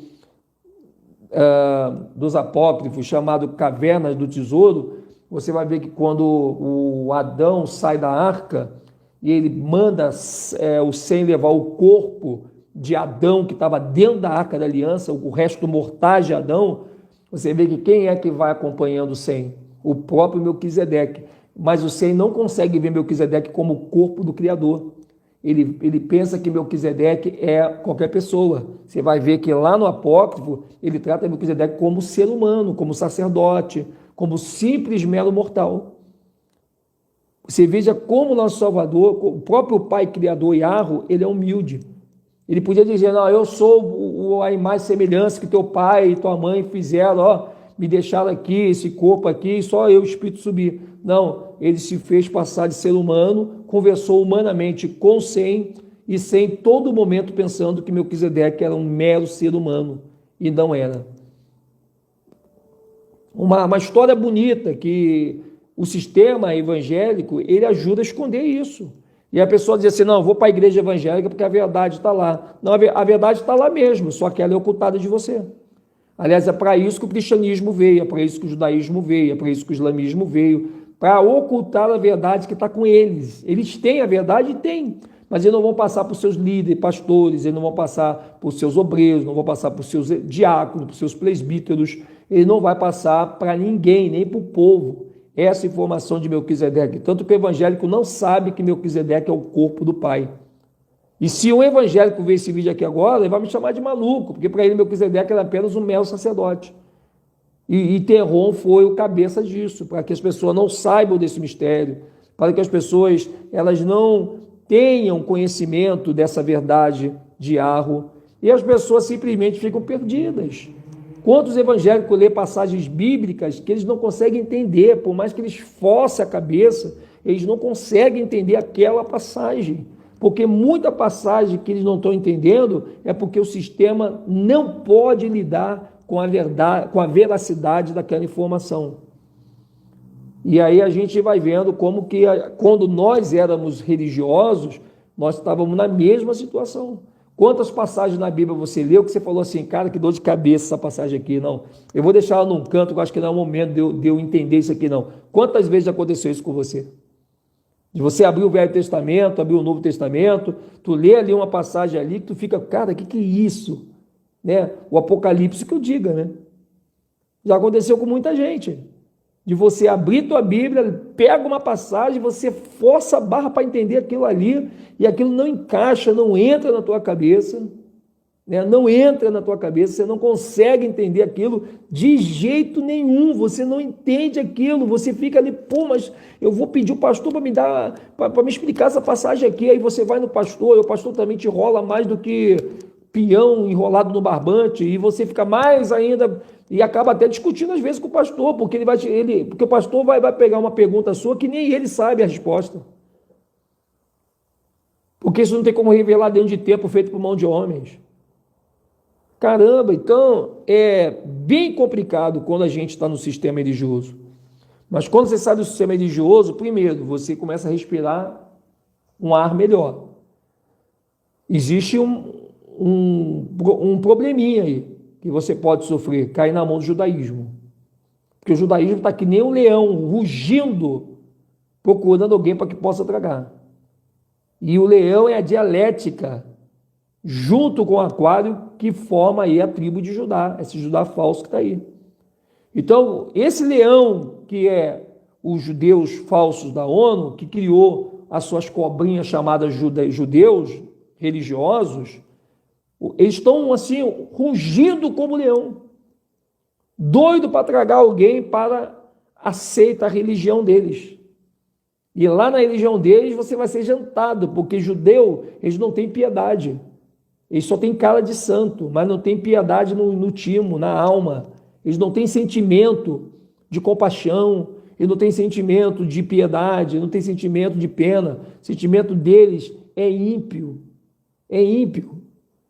dos apócrifos, chamado Cavernas do Tesouro, você vai ver que quando o Adão sai da arca, e ele manda o Sem levar o corpo de Adão, que estava dentro da arca da aliança, o resto mortais de Adão, você vê que quem é que vai acompanhando o Sem? O próprio Melquisedeque. Mas o Sem não consegue ver Melquisedeque como o corpo do Criador. Ele pensa que Melquisedeque é qualquer pessoa. Você vai ver que lá no apócrifo, ele trata Melquisedeque como ser humano, como sacerdote, como simples mero mortal. Você veja como o nosso Salvador, o próprio Pai Criador Yahweh, ele é humilde. Ele podia dizer, não, eu sou a imagem e semelhança que teu pai e tua mãe fizeram, me deixaram aqui, esse corpo aqui, só eu, o Espírito, subir. Não, ele se fez passar de ser humano, conversou humanamente com Sem, e Sem todo momento pensando que Melquisedeque era um mero ser humano, e não era. Uma história bonita que o sistema evangélico, ele ajuda a esconder isso. E a pessoa diz assim, não, eu vou para a igreja evangélica porque a verdade está lá. Não, a verdade está lá mesmo, só que ela é ocultada de você. Aliás, é para isso que o cristianismo veio, é para isso que o judaísmo veio, é para isso que o islamismo veio, para ocultar a verdade que está com eles. Eles têm a verdade? Têm, mas eles não vão passar por seus líderes, pastores, eles não vão passar por seus obreiros, não vão passar por seus diáconos, por seus presbíteros, ele não vai passar para ninguém, nem para o povo, essa informação de Melquisedeque. Tanto que o evangélico não sabe que Melquisedeque é o corpo do Pai. E se um evangélico ver esse vídeo aqui agora, ele vai me chamar de maluco, porque para ele Melquisedeque era apenas um mero sacerdote. E Terron foi o cabeça disso, para que as pessoas não saibam desse mistério, para que as pessoas elas não tenham conhecimento dessa verdade de Yahweh, e as pessoas simplesmente ficam perdidas. Quantos evangélicos lêem passagens bíblicas que eles não conseguem entender, por mais que eles forcem a cabeça, eles não conseguem entender aquela passagem, porque muita passagem que eles não estão entendendo é porque o sistema não pode lidar com a verdade, com a veracidade daquela informação. E aí a gente vai vendo como que quando nós éramos religiosos, nós estávamos na mesma situação. Quantas passagens na Bíblia você leu que você falou assim, cara, que dor de cabeça essa passagem aqui, não. Eu vou deixar ela num canto, eu acho que não é o momento de eu entender isso aqui, não. Quantas vezes aconteceu isso com você? De você abrir o Velho Testamento, abrir o Novo Testamento, tu lê ali uma passagem ali que tu fica, cara, que é isso? Né? O Apocalipse que eu diga, né? Já aconteceu com muita gente. De você abrir tua Bíblia, pega uma passagem, você força a barra para entender aquilo ali, e aquilo não encaixa, não entra na tua cabeça, né? Não entra na tua cabeça, você não consegue entender aquilo de jeito nenhum, você não entende aquilo, você fica ali, pô, mas eu vou pedir o pastor para me dar, para me explicar essa passagem aqui, aí você vai no pastor, e o pastor também te rola mais do que peão enrolado no barbante, e você fica mais ainda, e acaba até discutindo às vezes com o pastor, porque porque o pastor vai pegar uma pergunta sua que nem ele sabe a resposta. Porque isso não tem como revelar dentro de tempo feito por mão de homens. Caramba, então é bem complicado quando a gente está no sistema religioso. Mas quando você sai do sistema religioso, primeiro, você começa a respirar um ar melhor. Existe um probleminha aí que você pode sofrer, cair na mão do judaísmo. Porque o judaísmo está que nem um leão, rugindo, procurando alguém para que possa tragar. E o leão é a dialética, junto com o aquário, que forma aí a tribo de Judá, esse Judá falso que está aí. Então, esse leão, que é os judeus falsos da ONU, que criou as suas cobrinhas chamadas judeus religiosos, eles estão assim, rugindo como leão, doido para tragar alguém para aceitar a religião deles. E lá na religião deles você vai ser jantado, porque judeu, eles não têm piedade. Eles só têm cara de santo, mas não têm piedade no timo, na alma. Eles não têm sentimento de compaixão, eles não têm sentimento de piedade, não têm sentimento de pena. O sentimento deles é ímpio. É ímpio.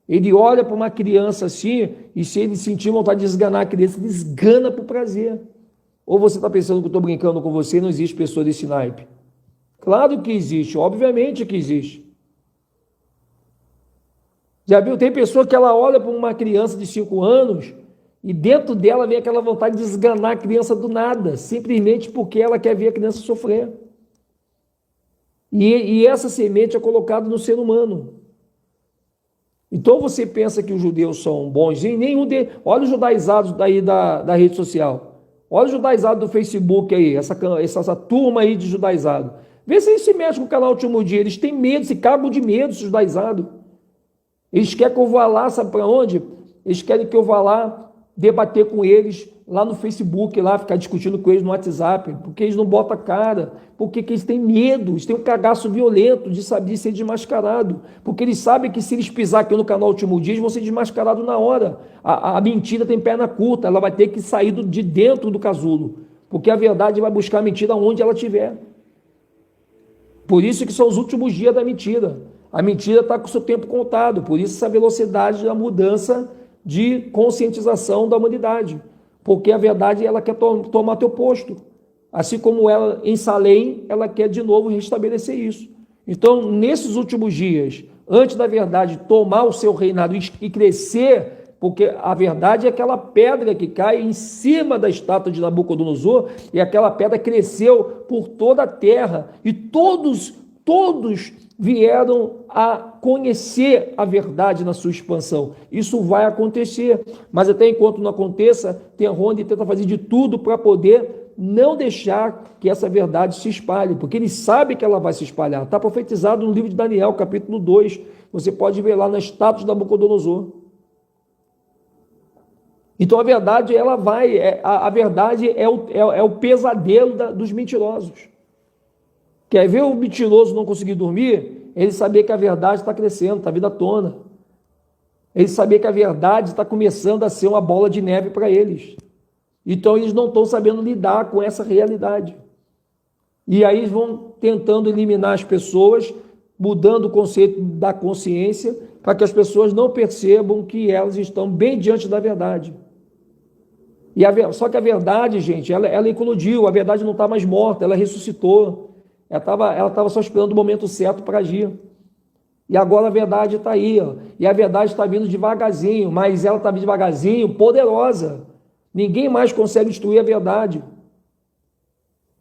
Ele olha para uma criança assim, e se ele sentir vontade de esganar a criança, ele esgana por prazer. Ou você está pensando que eu estou brincando com você e não existe pessoa desse naipe? Claro que existe, obviamente que existe. Já viu? Tem pessoa que ela olha para uma criança de 5 anos e dentro dela vem aquela vontade de esganar a criança do nada, simplesmente porque ela quer ver a criança sofrer. E essa semente é colocada no ser humano. Então você pensa que os judeus são bons, e nenhum deles. Olha os judaizados daí da rede social. Olha os judaizados do Facebook aí, essa turma aí de judaizado. Vê se eles se mexem com o canal Último Dia. Eles têm medo, se cagam de medo, esses judaizados. Eles querem que eu vá lá, sabe para onde? Eles querem que eu vá lá debater com eles lá no Facebook, lá ficar discutindo com eles no WhatsApp, porque eles não botam a cara, porque eles têm medo, eles têm um cagaço violento de ser desmascarado, porque eles sabem que se eles pisar aqui no canal Último Dia, eles vão ser desmascarados na hora. A mentira tem perna curta, ela vai ter que sair de dentro do casulo, porque a verdade vai buscar a mentira onde ela estiver. Por isso que são os últimos dias da mentira. A mentira está com o seu tempo contado, por isso essa velocidade da mudança de conscientização da humanidade, porque a verdade ela quer tomar teu posto, assim como ela em Salém, ela quer de novo restabelecer isso. Então, nesses últimos dias, antes da verdade tomar o seu reinado e crescer, porque a verdade é aquela pedra que cai em cima da estátua de Nabucodonosor, e aquela pedra cresceu por toda a terra, e todos vieram a conhecer a verdade na sua expansão. Isso vai acontecer, mas até enquanto não aconteça, Tenrond tenta fazer de tudo para poder não deixar que essa verdade se espalhe, porque ele sabe que ela vai se espalhar. Está profetizado no livro de Daniel, capítulo 2. Você pode ver lá na estátua de Nabucodonosor. Então a verdade, ela vai, a verdade é o pesadelo dos mentirosos. Quer ver o mentiroso não conseguir dormir? Ele sabia que a verdade está crescendo, está vindo à tona. Ele sabia que a verdade está começando a ser uma bola de neve para eles. Então eles não estão sabendo lidar com essa realidade. E aí eles vão tentando eliminar as pessoas, mudando o conceito da consciência, para que as pessoas não percebam que elas estão bem diante da verdade. Só que a verdade, gente, ela eclodiu, a verdade não está mais morta, ela ressuscitou. Ela estava só esperando o momento certo para agir. E agora a verdade está aí, ó. E a verdade está vindo devagarzinho, mas ela está vindo devagarzinho, poderosa. Ninguém mais consegue destruir a verdade.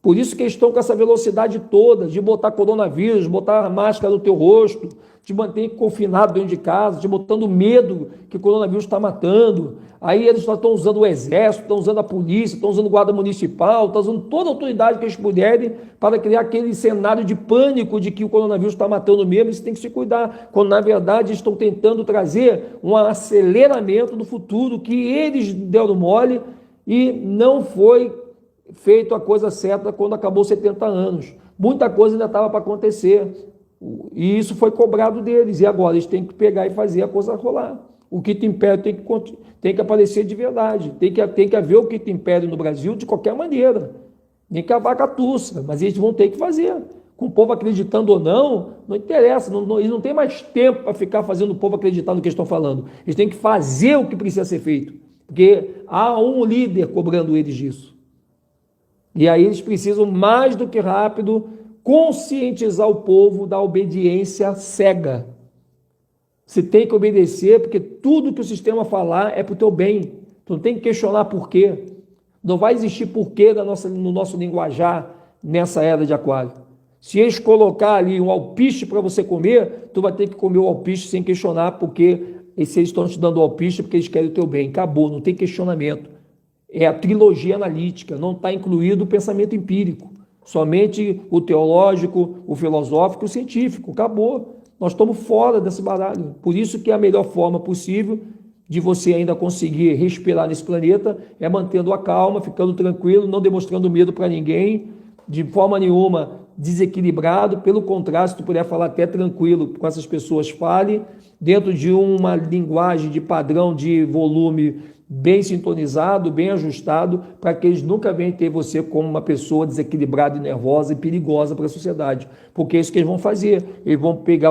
Por isso que eles estão com essa velocidade toda de botar coronavírus, botar a máscara no teu rosto, te manter confinado dentro de casa, te botando medo que o coronavírus está matando. Aí eles estão usando o exército, estão usando a polícia, estão usando o guarda municipal, estão usando toda a autoridade que eles puderem para criar aquele cenário de pânico de que o coronavírus está matando mesmo. Eles têm que se cuidar, quando na verdade estão tentando trazer um aceleramento do futuro que eles deram mole e não foi feito a coisa certa quando acabou 70 anos. Muita coisa ainda estava para acontecer. E isso foi cobrado deles. E agora eles têm que pegar e fazer a coisa rolar. O quinto império tem que aparecer de verdade. Tem que haver o quinto império no Brasil de qualquer maneira. Nem que a vaca tussa, mas eles vão ter que fazer. Com o povo acreditando ou não, não interessa. Eles não têm mais tempo para ficar fazendo o povo acreditar no que eles estão falando. Eles têm que fazer o que precisa ser feito. Porque há um líder cobrando eles disso. E aí eles precisam, mais do que rápido, conscientizar o povo da obediência cega. Você tem que obedecer, porque tudo que o sistema falar é para o teu bem. Tu não tem que questionar por quê. Não vai existir porquê no nosso linguajar nessa era de aquário. Se eles colocar ali um alpiste para você comer, tu vai ter que comer o alpiste sem questionar, porque se eles estão te dando o alpiste, porque eles querem o teu bem. Acabou, não tem questionamento. É a trilogia analítica, não está incluído o pensamento empírico. Somente o teológico, o filosófico, o científico. Acabou. Nós estamos fora desse baralho. Por isso que a melhor forma possível de você ainda conseguir respirar nesse planeta é mantendo a calma, ficando tranquilo, não demonstrando medo para ninguém, de forma nenhuma desequilibrado. Pelo contrário, se tu puder falar até tranquilo com essas pessoas, fale dentro de uma linguagem de padrão de volume bem sintonizado, bem ajustado, para que eles nunca venham ter você como uma pessoa desequilibrada e nervosa e perigosa para a sociedade, porque é isso que eles vão fazer. Eles vão pegar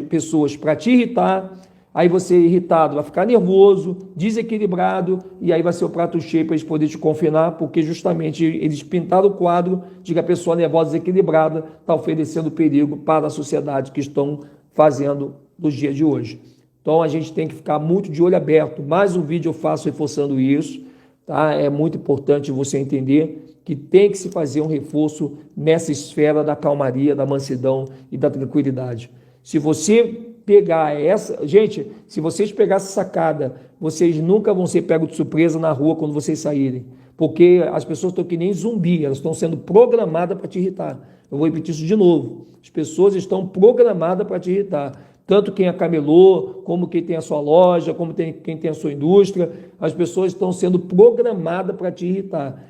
pessoas para te irritar, Aí você irritado, vai ficar nervoso, desequilibrado, e aí vai ser o prato cheio para eles poderem te confinar, porque justamente eles pintaram o quadro de que a pessoa nervosa, desequilibrada, está oferecendo perigo para a sociedade que estão fazendo nos dias de hoje. Então a gente tem que ficar muito de olho aberto. Mais um vídeo eu faço reforçando isso, tá? É muito importante você entender que tem que se fazer um reforço nessa esfera da calmaria, da mansidão e da tranquilidade. Se você pegar essa... Gente, se vocês pegarem essa sacada, vocês nunca vão ser pegos de surpresa na rua quando vocês saírem. Porque as pessoas estão que nem zumbi, elas estão sendo programadas para te irritar. Eu vou repetir isso de novo. As pessoas estão programadas para te irritar. Tanto quem é camelô, como quem tem a sua loja, como quem tem a sua indústria. As pessoas estão sendo programadas para te irritar.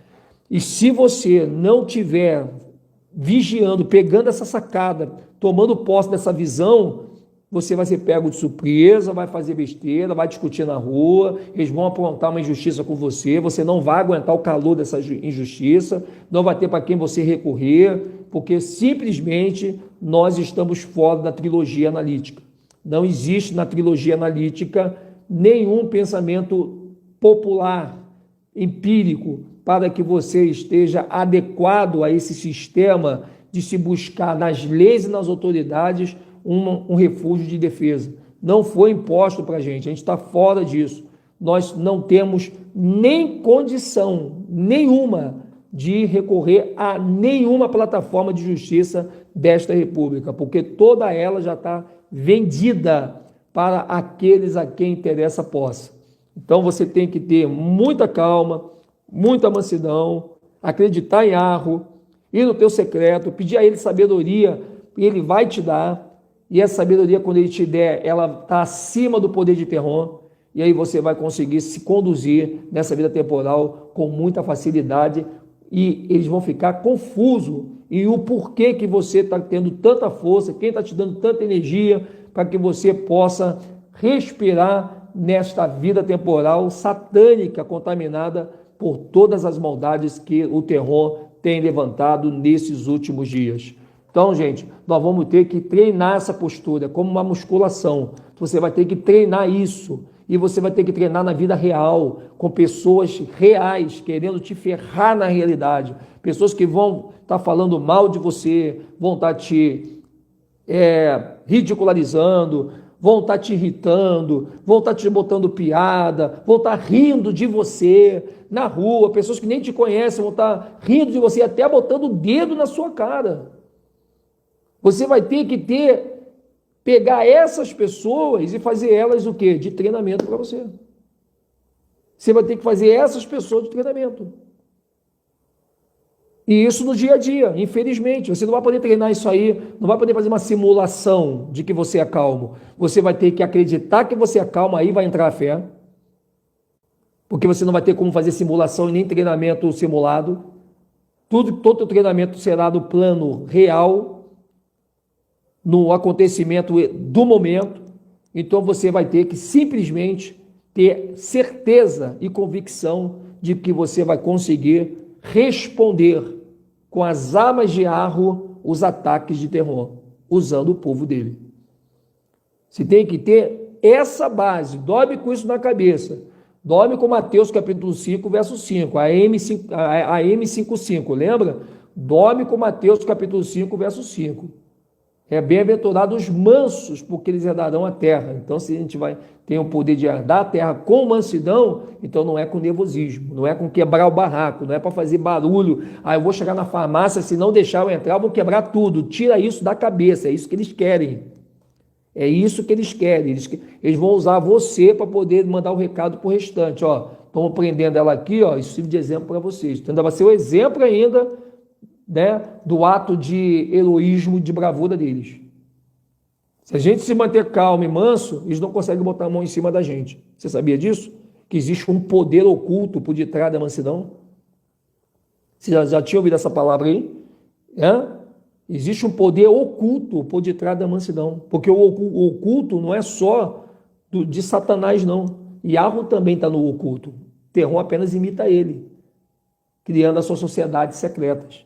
E se você não tiver vigiando, pegando essa sacada, tomando posse dessa visão, você vai ser pego de surpresa, vai fazer besteira, vai discutir na rua, eles vão aprontar uma injustiça com você, você não vai aguentar o calor dessa injustiça, não vai ter para quem você recorrer, porque simplesmente nós estamos fora da trilogia analítica. Não existe na trilogia analítica nenhum pensamento popular, empírico, para que você esteja adequado a esse sistema de se buscar nas leis e nas autoridades um refúgio de defesa. Não foi imposto para a gente está fora disso. Nós não temos nem condição nenhuma de recorrer a nenhuma plataforma de justiça desta república, porque toda ela já está vendida para aqueles a quem interessa a posse. Então você tem que ter muita calma, muita mansidão, acreditar em Arro, ir no teu secreto, pedir a ele sabedoria, ele vai te dar. E essa sabedoria, quando ele te der, ela está acima do poder de Terron, e aí você vai conseguir se conduzir nessa vida temporal com muita facilidade, e eles vão ficar confusos em o porquê que você está tendo tanta força, quem está te dando tanta energia, para que você possa respirar nesta vida temporal satânica, contaminada por todas as maldades que o Terron tem levantado nesses últimos dias. Então, gente, nós vamos ter que treinar essa postura, como uma musculação. Você vai ter que treinar isso. E você vai ter que treinar na vida real, com pessoas reais, querendo te ferrar na realidade. Pessoas que vão estar falando mal de você, vão estar te ridicularizando, vão estar te irritando, vão estar te botando piada, vão estar rindo de você na rua. Pessoas que nem te conhecem vão estar rindo de você, até botando o dedo na sua cara. Você vai ter que pegar essas pessoas e fazer elas o quê? De treinamento para você. Você vai ter que fazer essas pessoas de treinamento. E isso no dia a dia, infelizmente. Você não vai poder treinar isso aí, não vai poder fazer uma simulação de que você é calmo. Você vai ter que acreditar que você é calmo, aí vai entrar a fé. Porque você não vai ter como fazer simulação e nem treinamento simulado. Todo o treinamento será do plano real, no acontecimento do momento. Então você vai ter que simplesmente ter certeza e convicção de que você vai conseguir responder com as armas de Arro os ataques de Terron, usando o povo dele. Você tem que ter essa base, dorme com isso na cabeça. Dorme com Mateus capítulo 5, verso 5, a M55, lembra? Dorme com Mateus capítulo 5, verso 5. Bem-aventurados os mansos, porque eles herdarão a terra. Então, se a gente tem o poder de herdar a terra com mansidão, então não é com nervosismo, não é com quebrar o barraco, não é para fazer barulho. Eu vou chegar na farmácia, se não deixar eu entrar, eu vou quebrar tudo. Tira isso da cabeça, é isso que eles querem. É isso que eles querem. Eles vão usar você para poder mandar o recado para o restante. Estamos prendendo ela aqui, isso serve de exemplo para vocês. Então, ainda vai ser o exemplo ainda, do ato de heroísmo, de bravura deles. Se a gente se manter calmo e manso, eles não conseguem botar a mão em cima da gente. Você sabia disso? Que existe um poder oculto por detrás da mansidão? Você já tinha ouvido essa palavra aí? Existe um poder oculto por detrás da mansidão. Porque o oculto não é só de Satanás, não. Yahweh também está no oculto. Terron apenas imita ele, criando as suas sociedades secretas.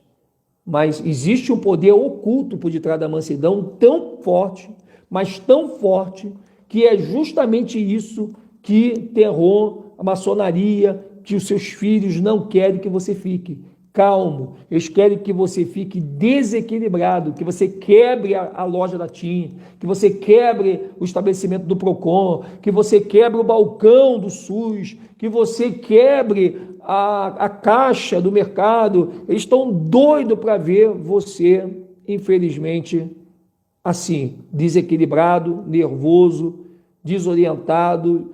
Mas existe um poder oculto por detrás da mansidão tão forte, mas tão forte, que é justamente isso que Terron, a maçonaria, que os seus filhos não querem que você fique calmo. Eles querem que você fique desequilibrado, que você quebre a loja da TIM, que você quebre o estabelecimento do Procon, que você quebre o balcão do SUS, que você quebre a caixa do mercado. Eles estão doidos para ver você, infelizmente, assim, desequilibrado, nervoso, desorientado,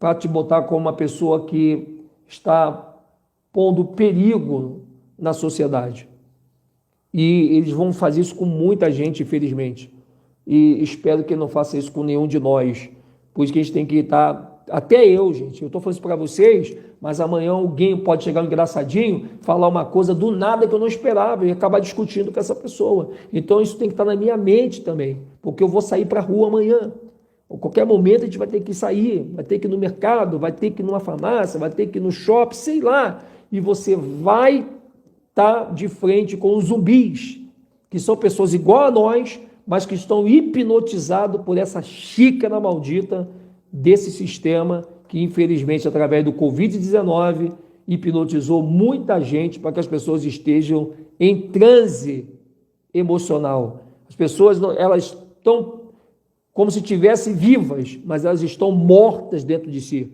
para te botar como uma pessoa que está pondo perigo na sociedade. E eles vão fazer isso com muita gente, infelizmente. E espero que não faça isso com nenhum de nós. Por isso que a gente tem que estar... Até eu, gente, eu estou falando isso para vocês, mas amanhã alguém pode chegar um engraçadinho, falar uma coisa do nada que eu não esperava e acabar discutindo com essa pessoa. Então isso tem que estar na minha mente também, porque eu vou sair para a rua amanhã. A qualquer momento a gente vai ter que sair, vai ter que ir no mercado, vai ter que ir numa farmácia, vai ter que ir no shopping, sei lá. E você vai estar de frente com os zumbis, que são pessoas igual a nós, mas que estão hipnotizados por essa xícara maldita desse sistema que, infelizmente, através do Covid-19, hipnotizou muita gente para que as pessoas estejam em transe emocional. As pessoas, elas estão como se estivessem vivas, mas elas estão mortas dentro de si,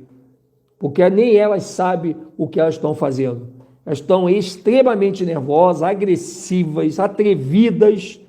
porque nem elas sabem o que elas estão fazendo. Elas estão extremamente nervosas, agressivas, atrevidas,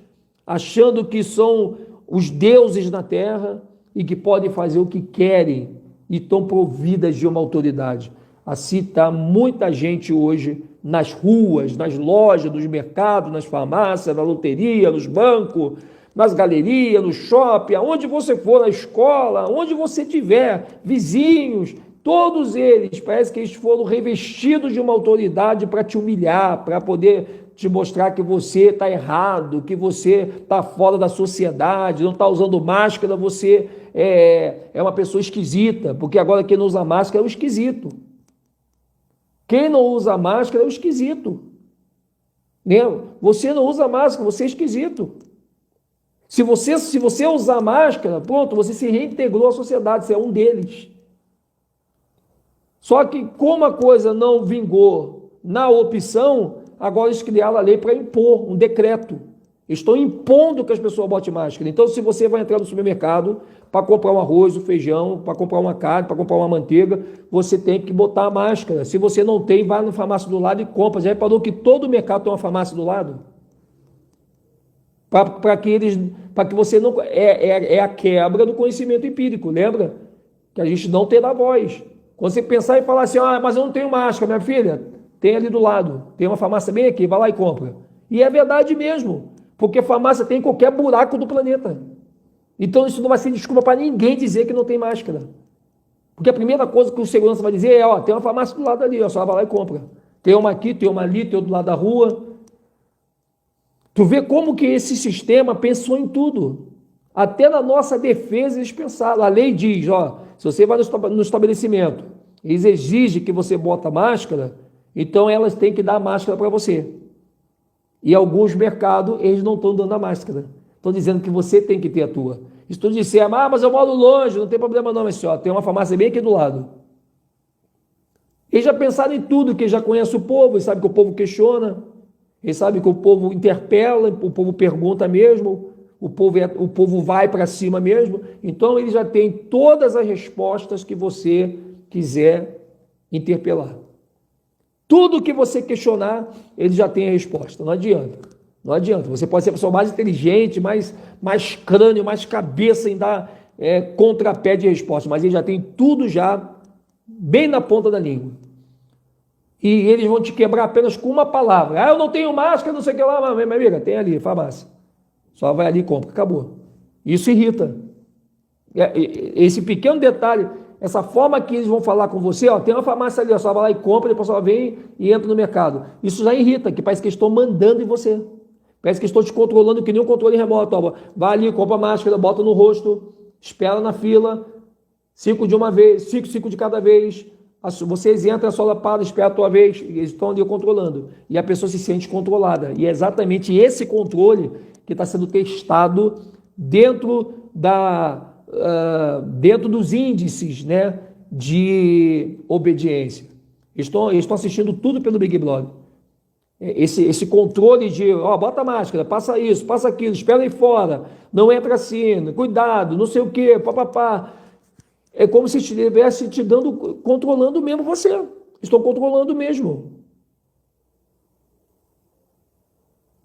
achando que são os deuses na terra e que podem fazer o que querem e estão providas de uma autoridade. Assim está muita gente hoje nas ruas, nas lojas, nos mercados, nas farmácias, na loteria, nos bancos, nas galerias, no shopping, aonde você for, na escola, onde você tiver, vizinhos, todos eles, parece que eles foram revestidos de uma autoridade para te humilhar, para poder te mostrar que você está errado, que você está fora da sociedade, não está usando máscara, você é uma pessoa esquisita, porque agora quem não usa máscara é o esquisito. Quem não usa máscara é o esquisito. Entendeu? Você não usa máscara, você é esquisito. Se você usar máscara, pronto, você se reintegrou à sociedade, você é um deles. Só que como a coisa não vingou na opção, agora eles criaram a lei para impor um decreto. Estão impondo que as pessoas botem máscara. Então, se você vai entrar no supermercado para comprar um arroz, um feijão, para comprar uma carne, para comprar uma manteiga, você tem que botar a máscara. Se você não tem, vai na farmácia do lado e compra. Já reparou que todo mercado tem uma farmácia do lado? Para que você não... É a quebra do conhecimento empírico, lembra? Que a gente não terá voz. Quando você pensar e falar assim, mas eu não tenho máscara, minha filha, tem ali do lado, tem uma farmácia bem aqui, vai lá e compra. E é verdade mesmo, porque farmácia tem em qualquer buraco do planeta. Então isso não vai ser desculpa para ninguém dizer que não tem máscara. Porque a primeira coisa que o segurança vai dizer é, tem uma farmácia do lado ali, só vai lá e compra. Tem uma aqui, tem uma ali, tem outra do lado da rua. Tu vê como que esse sistema pensou em tudo. Até na nossa defesa eles pensaram. A lei diz, se você vai no estabelecimento, eles exigem que você bota máscara, então elas têm que dar máscara para você. E alguns mercados, eles não estão dando a máscara. Estão dizendo que você tem que ter a tua. Se tu disser, mas eu moro longe, não tem problema não, mas tem uma farmácia bem aqui do lado. Eles já pensaram em tudo, que já conhece o povo, eles sabem que o povo questiona, eles sabem que o povo interpela, o povo pergunta mesmo, o povo vai para cima mesmo. Então, eles já têm todas as respostas que você quiser interpelar. Tudo que você questionar, ele já tem a resposta. Não adianta. Não adianta. Você pode ser a pessoa mais inteligente, mais crânio, mais cabeça em dar contrapé de resposta, mas ele já tem tudo já bem na ponta da língua. E eles vão te quebrar apenas com uma palavra. Eu não tenho máscara, não sei o que lá, minha amiga, tem ali, farmácia. Só vai ali e compra, acabou. Isso irrita. Esse pequeno detalhe, essa forma que eles vão falar com você, tem uma farmácia ali, só vai lá e compra, depois só vem e entra no mercado. Isso já irrita, que parece que eles estão mandando em você. Parece que estão te controlando que nem um controle remoto. Vai ali, compra máscara, bota no rosto, espera na fila, 5 de uma vez, 5 de cada vez. Vocês entram, a sola para, espera a tua vez, eles estão ali controlando. E a pessoa se sente controlada. E é exatamente esse controle que está sendo testado dentro dentro dos índices, né, de obediência. Estão assistindo tudo pelo Big Brother. Esse controle de, bota máscara, passa isso, passa aquilo, espera aí fora, não entra assim, cuidado, não sei o quê, papapá. É como se estivesse te dando, controlando mesmo você. Estão controlando mesmo.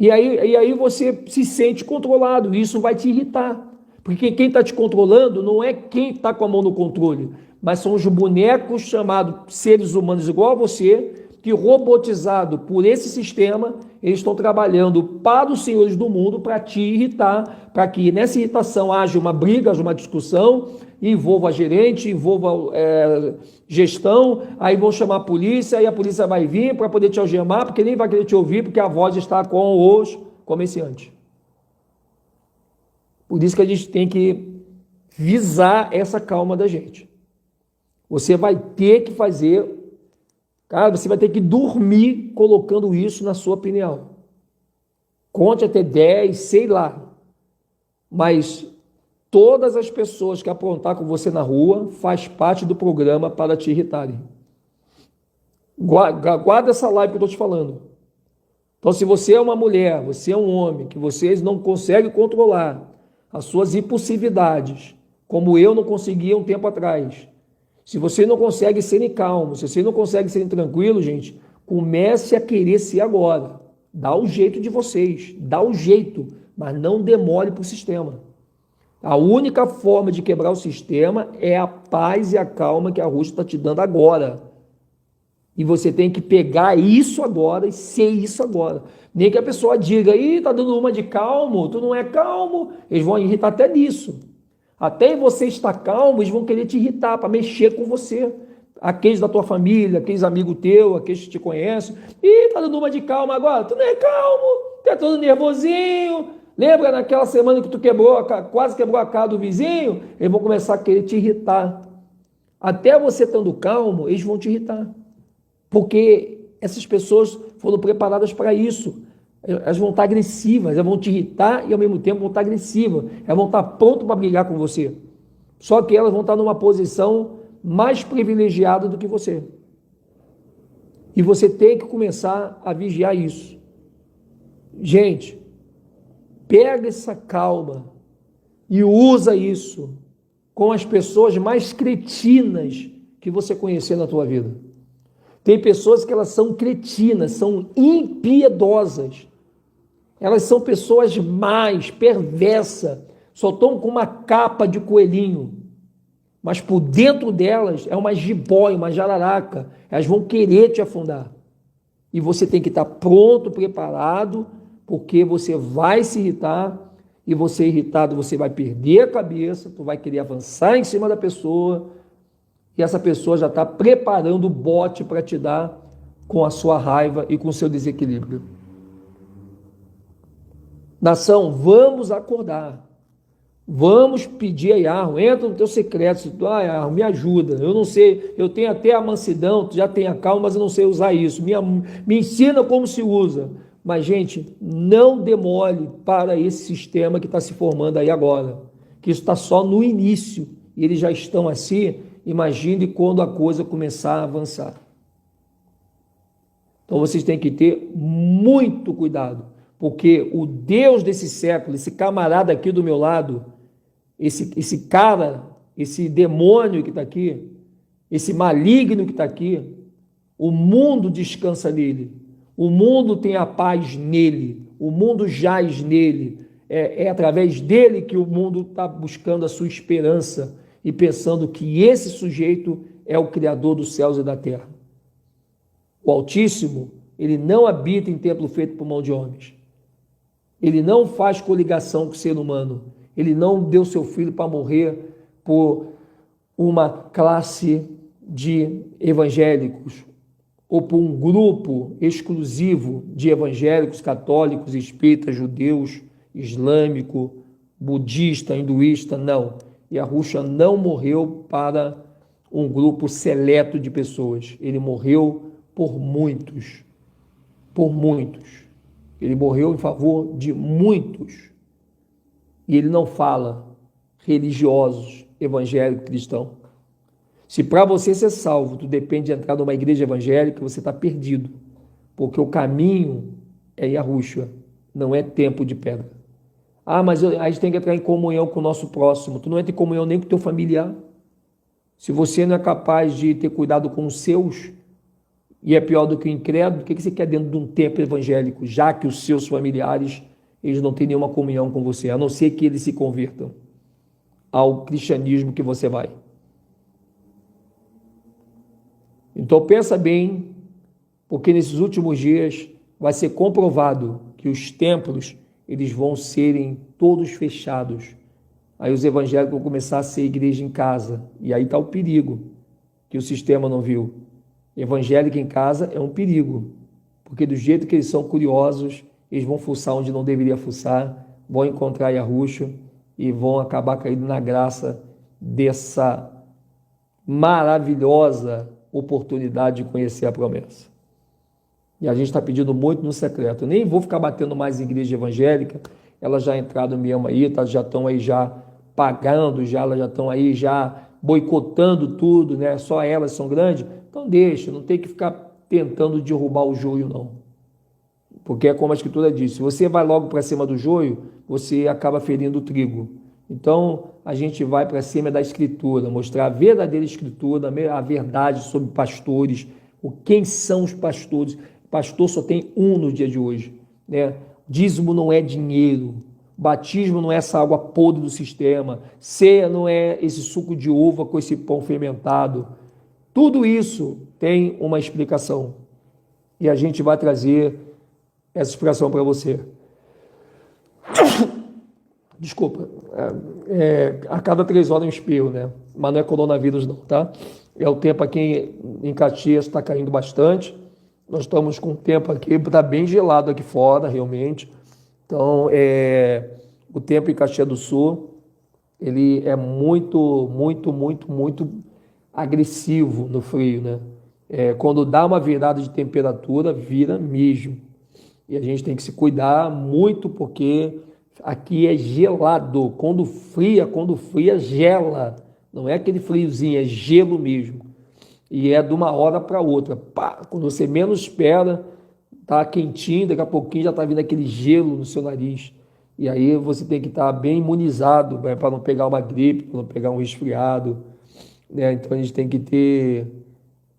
E aí você se sente controlado, e isso vai te irritar. Porque quem está te controlando não é quem está com a mão no controle, mas são os bonecos chamados seres humanos igual a você, que robotizado por esse sistema, eles estão trabalhando para os senhores do mundo para te irritar, para que nessa irritação haja uma briga, haja uma discussão, envolva gerente, envolva gestão, aí vão chamar a polícia, aí a polícia vai vir para poder te algemar, porque nem vai querer te ouvir, porque a voz está com os comerciantes. Por isso que a gente tem que visar essa calma da gente. Você vai ter que fazer, cara, você vai ter que dormir colocando isso na sua opinião. Conte até 10, sei lá. Mas todas as pessoas que aprontar com você na rua faz parte do programa para te irritarem. Guarda essa live que eu estou te falando. Então, se você é uma mulher, você é um homem, que vocês não conseguem controlar as suas impulsividades, como eu não conseguia um tempo atrás. Se você não consegue ser calmo, se você não consegue ser tranquilo, gente, comece a querer ser agora. Dá o jeito de vocês, dá o jeito, mas não demore para o sistema. A única forma de quebrar o sistema é a paz e a calma que a Rússia está te dando agora. E você tem que pegar isso agora e ser isso agora. Nem que a pessoa diga, tá dando uma de calmo, tu não é calmo. Eles vão irritar até nisso. Até você estar calmo, eles vão querer te irritar, para mexer com você. Aqueles da tua família, aqueles amigos teus, aqueles que te conhecem. Tá dando uma de calma agora, tu não é calmo, tu é todo nervosinho. Lembra naquela semana que tu quase quebrou a cara do vizinho? Eles vão começar a querer te irritar. Até você estando calmo, eles vão te irritar. Porque essas pessoas foram preparadas para isso. Elas vão estar agressivas, elas vão te irritar e ao mesmo tempo vão estar agressivas. Elas vão estar prontas para brigar com você. Só que elas vão estar numa posição mais privilegiada do que você. E você tem que começar a vigiar isso. Gente, pega essa calma e usa isso com as pessoas mais cretinas que você conhecer na tua vida. Tem pessoas que elas são cretinas, são impiedosas. Elas são pessoas más, perversas, só estão com uma capa de coelhinho. Mas por dentro delas é uma jiboia, uma jararaca. Elas vão querer te afundar. E você tem que estar pronto, preparado, porque você vai se irritar, e você irritado, você vai perder a cabeça, tu vai querer avançar em cima da pessoa, e essa pessoa já está preparando o bote para te dar com a sua raiva e com o seu desequilíbrio. Nação, vamos acordar. Vamos pedir a Yahweh, entra no teu secreto, Yahweh, me ajuda, eu não sei, eu tenho até a mansidão, tu já tem a calma, mas eu não sei usar isso, me ensina como se usa. Mas, gente, não demore para esse sistema que está se formando aí agora, que isso está só no início, e eles já estão assim. Imagine quando a coisa começar a avançar. Então vocês têm que ter muito cuidado, porque o Deus desse século, esse camarada aqui do meu lado, esse cara, esse demônio que está aqui, esse maligno que está aqui, o mundo descansa nele, o mundo tem a paz nele, o mundo jaz nele, é através dele que o mundo está buscando a sua esperança, e pensando que esse sujeito é o Criador dos céus e da terra. O Altíssimo, ele não habita em templo feito por mão de homens. Ele não faz coligação com o ser humano. Ele não deu seu filho para morrer por uma classe de evangélicos ou por um grupo exclusivo de evangélicos, católicos, espíritas, judeus, islâmico, budista, hinduísta, não. Yahushua não morreu para um grupo seleto de pessoas. Ele morreu por muitos. Por muitos. Ele morreu em favor de muitos. E ele não fala religiosos, evangélicos, cristãos. Se para você ser salvo, tu depende de entrar numa igreja evangélica, você está perdido. Porque o caminho é Yahushua, não é tempo de pedra. Ah, mas a gente tem que entrar em comunhão com o nosso próximo. Tu não entra em comunhão nem com o teu familiar. Se você não é capaz de ter cuidado com os seus, e é pior do que o incrédulo, o que você quer dentro de um templo evangélico, já que os seus familiares, eles não têm nenhuma comunhão com você, a não ser que eles se convertam ao cristianismo que você vai. Então pensa bem, porque nesses últimos dias vai ser comprovado que os templos, eles vão serem todos fechados. Aí os evangélicos vão começar a ser igreja em casa, e aí está o perigo, que o sistema não viu. Evangélico em casa é um perigo, porque do jeito que eles são curiosos, eles vão fuçar onde não deveria fuçar, vão encontrar Yahushua e vão acabar caindo na graça dessa maravilhosa oportunidade de conhecer a promessa. E a gente está pedindo muito no secreto. Eu nem vou ficar batendo mais em igreja evangélica, elas já entraram mesmo aí, já estão aí já pagando, elas já estão aí já boicotando tudo, né? Só elas são grandes. Então deixa, não tem que ficar tentando derrubar o joio, não. Porque é como a Escritura diz, se você vai logo para cima do joio, você acaba ferindo o trigo. Então a gente vai para cima da Escritura, mostrar a verdadeira Escritura, a verdade sobre pastores, quem são os pastores. Pastor só tem um no dia de hoje, né? Dízimo não é dinheiro, batismo não é essa água podre do sistema, ceia não é esse suco de uva com esse pão fermentado. Tudo isso tem uma explicação e a gente vai trazer essa explicação para você. Desculpa, a cada 3 horas um espirro, né? Mas não é coronavírus não, tá? É o tempo aqui em Caxias, está caindo bastante. Nós estamos com o tempo aqui, está bem gelado aqui fora, realmente. Então, o tempo em Caxias do Sul, ele é muito agressivo no frio, né? Quando dá uma virada de temperatura, vira mesmo. E a gente tem que se cuidar muito, porque aqui é gelado. Quando fria, gela. Não é aquele friozinho, é gelo mesmo. E é de uma hora para outra. Pá, quando você menos espera, tá quentinho, daqui a pouquinho já está vindo aquele gelo no seu nariz. E aí você tem que estar bem imunizado, né, para não pegar uma gripe, para não pegar um resfriado, né? Então a gente tem que ter...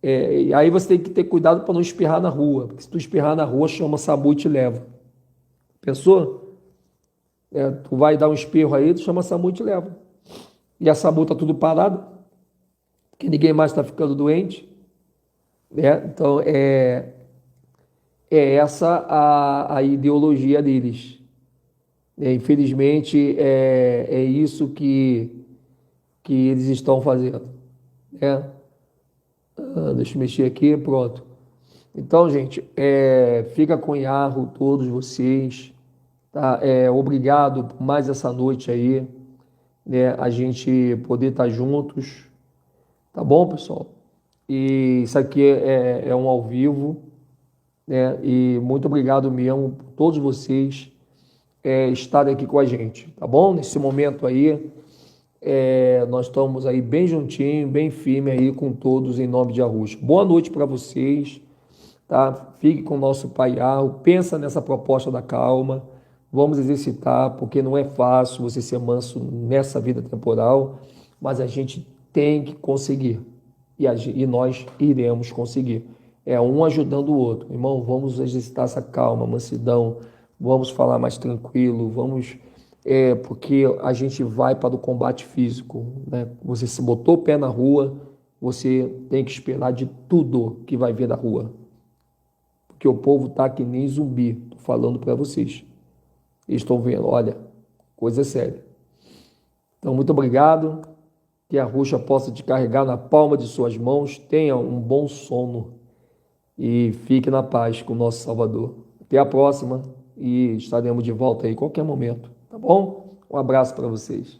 e aí você tem que ter cuidado para não espirrar na rua, porque se tu espirrar na rua, chama SAMU e te leva. Pensou? Tu vai dar um espirro aí, tu chama SAMU e te leva. E a SAMU está tudo parado, porque ninguém mais está ficando doente, né? Então é essa a ideologia deles. Infelizmente é isso que eles estão fazendo, né? Deixa eu mexer aqui, pronto. Então, gente, fica com Yarro, todos vocês, tá? Obrigado por mais essa noite aí, né? A gente poder estar juntos, tá bom, pessoal? E isso aqui é um ao vivo, né? E muito obrigado mesmo por todos vocês estarem aqui com a gente, tá bom? Nesse momento aí, nós estamos aí bem juntinho, bem firme aí com todos em nome de Yahushua. Boa noite para vocês, tá? Fique com o nosso Pai Yarro, pensa nessa proposta da calma, vamos exercitar, porque não é fácil você ser manso nessa vida temporal, mas a gente tem que conseguir, e nós iremos conseguir. Um ajudando o outro. Irmão, vamos exercitar essa calma, mansidão, vamos falar mais tranquilo, vamos... porque a gente vai para o combate físico, né? Você se botou o pé na rua, você tem que esperar de tudo que vai vir da rua. Porque o povo está que nem zumbi, tô falando para vocês. Eles estão vendo, olha, coisa séria. Então, muito obrigado, que a Yahushua possa te carregar na palma de suas mãos, tenha um bom sono e fique na paz com o nosso Salvador. Até a próxima e estaremos de volta aí em qualquer momento, tá bom? Um abraço para vocês.